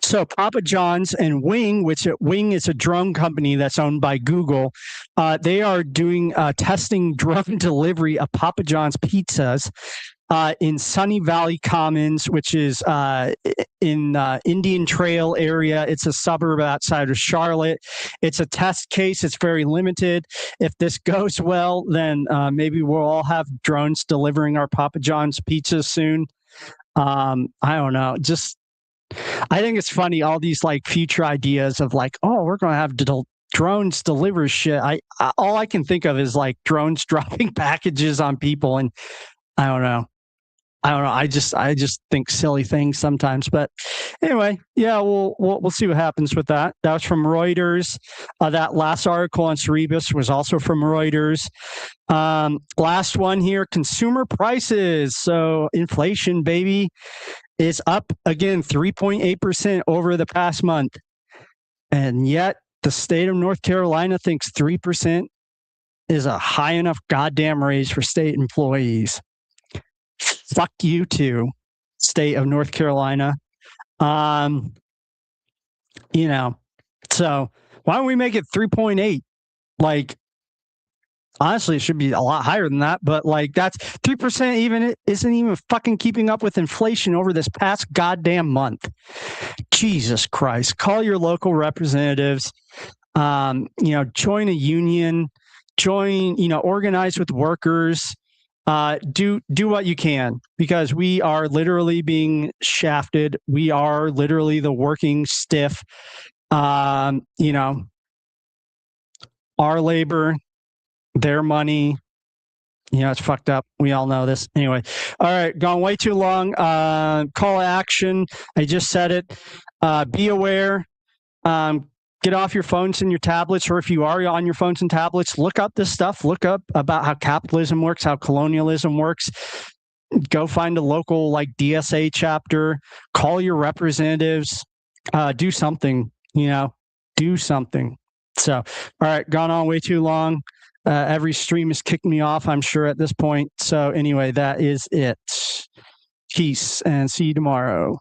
So Papa John's and Wing, which Wing is a drone company that's owned by Google, they are doing testing drone delivery of Papa John's pizzas in Sunny Valley Commons, which is in Indian Trail area. It's a suburb outside of Charlotte. It's a test case. It's very limited. If this goes well, then maybe we'll all have drones delivering our Papa John's pizzas soon. I don't know. I think it's funny, all these like future ideas of like, oh, we're going to have drones deliver shit. All I can think of is like drones dropping packages on people, and I don't know. I just think silly things sometimes. But anyway, yeah, we'll see what happens with that. That was from Reuters. That last article on Cerebus was also from Reuters. Last one here: consumer prices. So inflation, baby, is up again 3.8% over the past month, and yet the state of North Carolina thinks 3% is a high enough goddamn raise for state employees. Fuck you too, state of North Carolina. So why don't we make it 3.8? Like, honestly, it should be a lot higher than that, but like that's 3% even isn't even fucking keeping up with inflation over this past goddamn month. Jesus Christ. Call your local representatives, join a union, organize with workers. Do what you can, because we are literally being shafted. We are literally the working stiff. Our labor, their money, it's fucked up. We all know this. Anyway, all right, gone way too long. Call to action. I just said it. Be aware. Get off your phones and your tablets, or if you are on your phones and tablets, look up this stuff. Look up about how capitalism works, how colonialism works. Go find a local like DSA chapter. Call your representatives. Do something. Do something. So, all right, gone on way too long. Every stream has kicked me off, I'm sure, at this point. So anyway, that is it. Peace, and see you tomorrow.